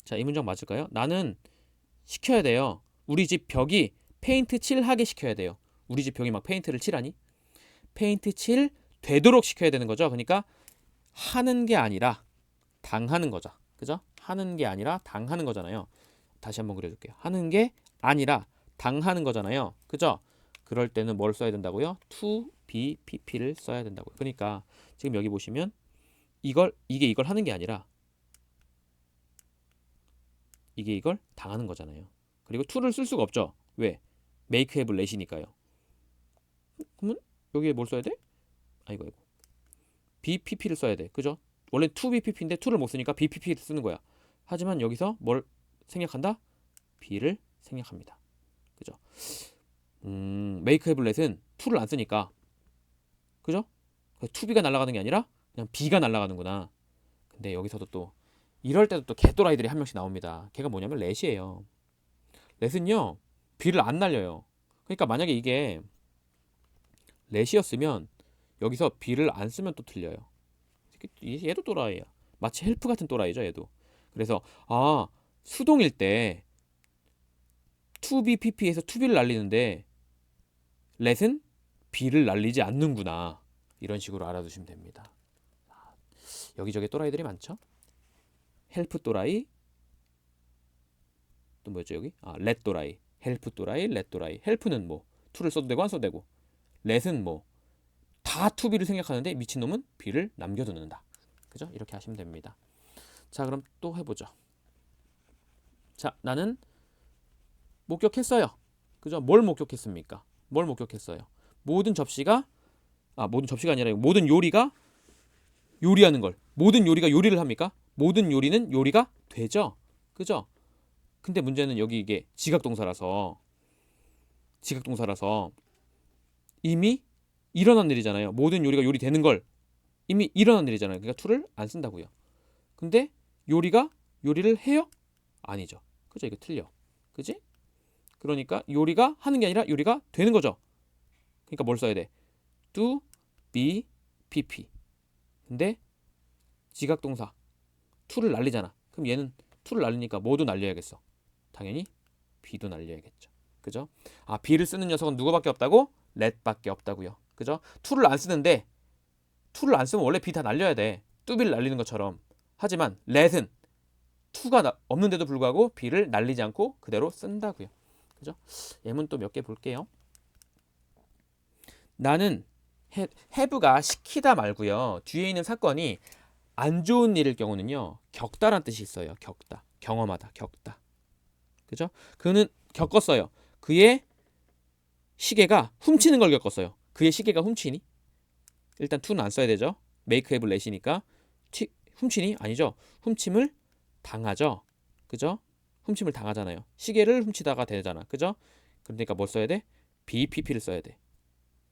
Speaker 2: 자, 이 문장 맞을까요? 나는 시켜야 돼요. 우리 집 벽이 페인트 칠하게 시켜야 돼요. 우리 집 벽이 막 페인트를 칠하니? 페인트 칠 되도록 시켜야 되는 거죠. 그러니까 하는 게 아니라 당하는 거죠. 그죠? 하는 게 아니라 당하는 거잖아요. 다시 한번 그려줄게요. 하는 게 아니라 당하는 거잖아요. 그죠? 그럴 때는 뭘 써야 된다고요? to be pp를 써야 된다고요. 그러니까 지금 여기 보시면 이게 이걸 하는 게 아니라 이게 이걸 당하는 거잖아요. 그리고 to를 쓸 수가 없죠. 왜? make, have, let이니까요. 그러면 여기에 뭘 써야 돼? 아이고. be pp를 써야 돼. 그죠? 원래 to be pp인데 to를 못 쓰니까 be pp를 쓰는 거야. 하지만 여기서 뭘 생략한다? be를 생략합니다. 그죠? make, have, let은 to를 안 쓰니까, 그죠? to be가 날아가는 게 아니라 그냥 be가 날아가는구나. 근데 여기서도 또 이럴 때도 또 개또라이들이 한 명씩 나옵니다. 걔가 뭐냐면 let이에요. let은요 be를 안 날려요. 그러니까 만약에 이게 let이었으면 여기서 be를 안 쓰면 또 틀려요. 얘도 또라이야. 마치 help 같은 또라이죠, 얘도. 그래서 수동일 때 to be pp에서 to be를 날리는데 let은 be를 날리지 않는구나. 이런 식으로 알아두시면 됩니다. 여기저기 또라이들이 많죠. help 또라이, 또 뭐였죠 여기? let 또라이, help 또라이, let 또라이. help는 뭐 to를 써도 되고 안 써도 되고, let은 뭐 다 to be를 생각하는데 미친놈은 be를 남겨두는다. 그죠? 이렇게 하시면 됩니다. 자, 그럼 또 해보죠. 자, 나는 목격했어요. 그죠? 뭘 목격했습니까? 뭘 목격했어요? 모든 접시가 아니라 모든 요리가 요리하는 걸. 모든 요리가 요리를 합니까? 모든 요리는 요리가 되죠. 그죠? 근데 문제는 여기 이게 지각동사라서 이미 일어난 일이잖아요. 모든 요리가 요리되는 걸 이미 일어난 일이잖아요. 그러니까 to를 안 쓴다고요. 근데 요리가 요리를 해요? 아니죠. 그죠? 이거 틀려. 그지? 그러니까 요리가 하는 게 아니라 요리가 되는 거죠. 그러니까 뭘 써야 돼? do, be, pp. 근데 지각동사 to를 날리잖아. 그럼 얘는 to를 날리니까 뭐도 날려야겠어? 당연히 be도 날려야겠죠. 그죠? 아, be를 쓰는 녀석은 누구밖에 없다고? let밖에 없다고요. 그죠? to를 안 쓰는데 to를 안 쓰면 원래 be 다 날려야 돼. do, be를 날리는 것처럼. 하지만 let은 to가 없는데도 불구하고 be를 날리지 않고 그대로 쓴다고요. 그죠? 예문 또 몇 개 볼게요. 나는 have가 시키다 말고요. 뒤에 있는 사건이 안 좋은 일일 경우는요. 겪다란 뜻이 있어요. 겪다. 경험하다. 겪다. 그죠? 그는 겪었어요. 그의 시계가 훔치는 걸 겪었어요. 그의 시계가 훔치니? 일단 to는 안 써야 되죠. make, have, let이니까 훔치니? 아니죠. 훔침을 당하죠. 그죠? 훔침을 당하잖아요. 시계를 훔치다가 되잖아. 그죠? 그러니까 뭘 써야 돼? be, pp를 써야 돼.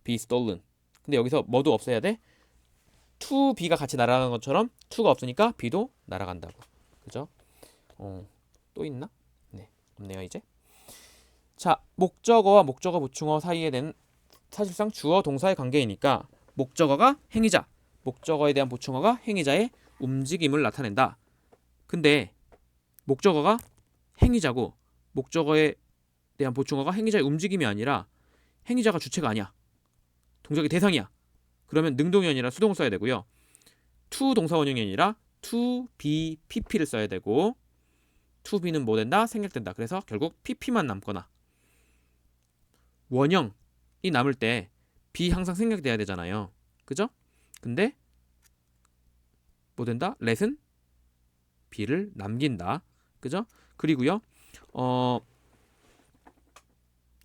Speaker 2: be stolen. 근데 여기서 뭐도 없어야 돼? to, be가 같이 날아가는 것처럼 to가 없으니까 be도 날아간다고. 그죠? 또 있나? 네, 없네요 이제. 자, 목적어와 목적어 보충어 사이에 된 사실상 주어 동사의 관계이니까 목적어가 행위자, 목적어에 대한 보충어가 행위자의 움직임을 나타낸다. 근데 목적어가 행위자고 목적어에 대한 보충어가 행위자의 움직임이 아니라 행위자가 주체가 아니야. 동작의 대상이야. 그러면 능동이 아니라 수동을 써야 되고요. to 동사 원형이 아니라 to, be, pp를 써야 되고 to, be는 뭐 된다? 생략된다. 그래서 결국 pp만 남거나 원형이 남을 때 be 항상 생략돼야 되잖아요. 그죠? 근데 뭐 된다? let은 be를 남긴다. 그죠? 그리고요.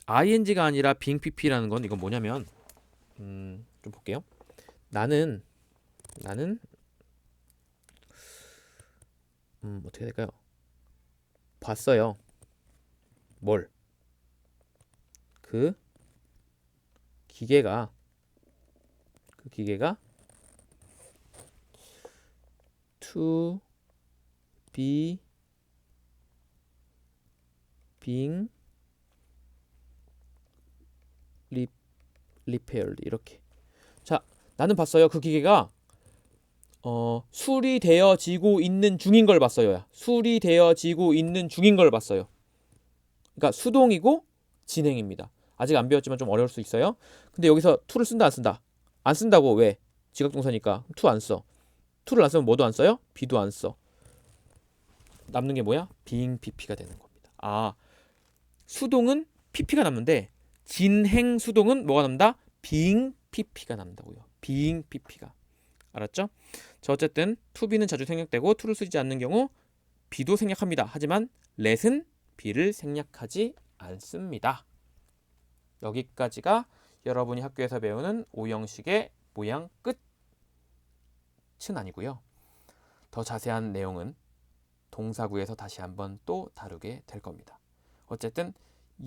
Speaker 2: ing가 아니라 being pp라는 건 이건 뭐냐면 좀 볼게요. 나는 어떻게 될까요? 봤어요. 뭘? 그 기계가 to be being repaired 이렇게. 자, 나는 봤어요. 그 기계가 수리되어지고 있는 중인 걸 봤어요. 수리되어지고 있는 중인 걸 봤어요. 그러니까 수동이고 진행입니다. 아직 안 배웠지만 좀 어려울 수 있어요. 근데 여기서 to를 쓴다 안 쓴다? 안 쓴다고. 왜? 지각동사니까 to 안 써. to를 안 쓰면 뭐도 안 써요? be도 안 써. 남는 게 뭐야? being pp가 되는 겁니다. 아, 수동은 pp가 남는데 진행 수동은 뭐가 남다? being pp가 남는다고요. being pp가. 알았죠? 자, 어쨌든 to be는 자주 생략되고 to를 쓰지 않는 경우 be도 생략합니다. 하지만 let은 be를 생략하지 않습니다. 여기까지가 여러분이 학교에서 배우는 오형식의 모양 끝은 아니고요. 더 자세한 내용은 동사구에서 다시 한번 또 다루게 될 겁니다. 어쨌든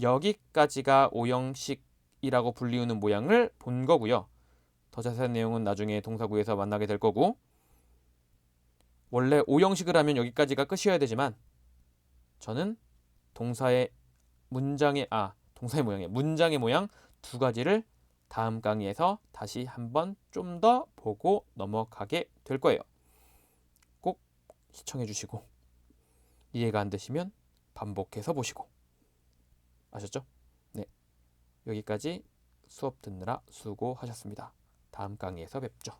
Speaker 2: 여기까지가 오형식이라고 불리우는 모양을 본 거고요. 더 자세한 내용은 나중에 동사구에서 만나게 될 거고, 원래 오형식을 하면 여기까지가 끝이어야 되지만 저는 동사의 문장의 모양 두 가지를 다음 강의에서 다시 한번 좀 더 보고 넘어가게 될 거예요. 꼭 시청해 주시고 이해가 안 되시면 반복해서 보시고. 아셨죠? 네, 여기까지 수업 듣느라 수고하셨습니다. 다음 강의에서 뵙죠.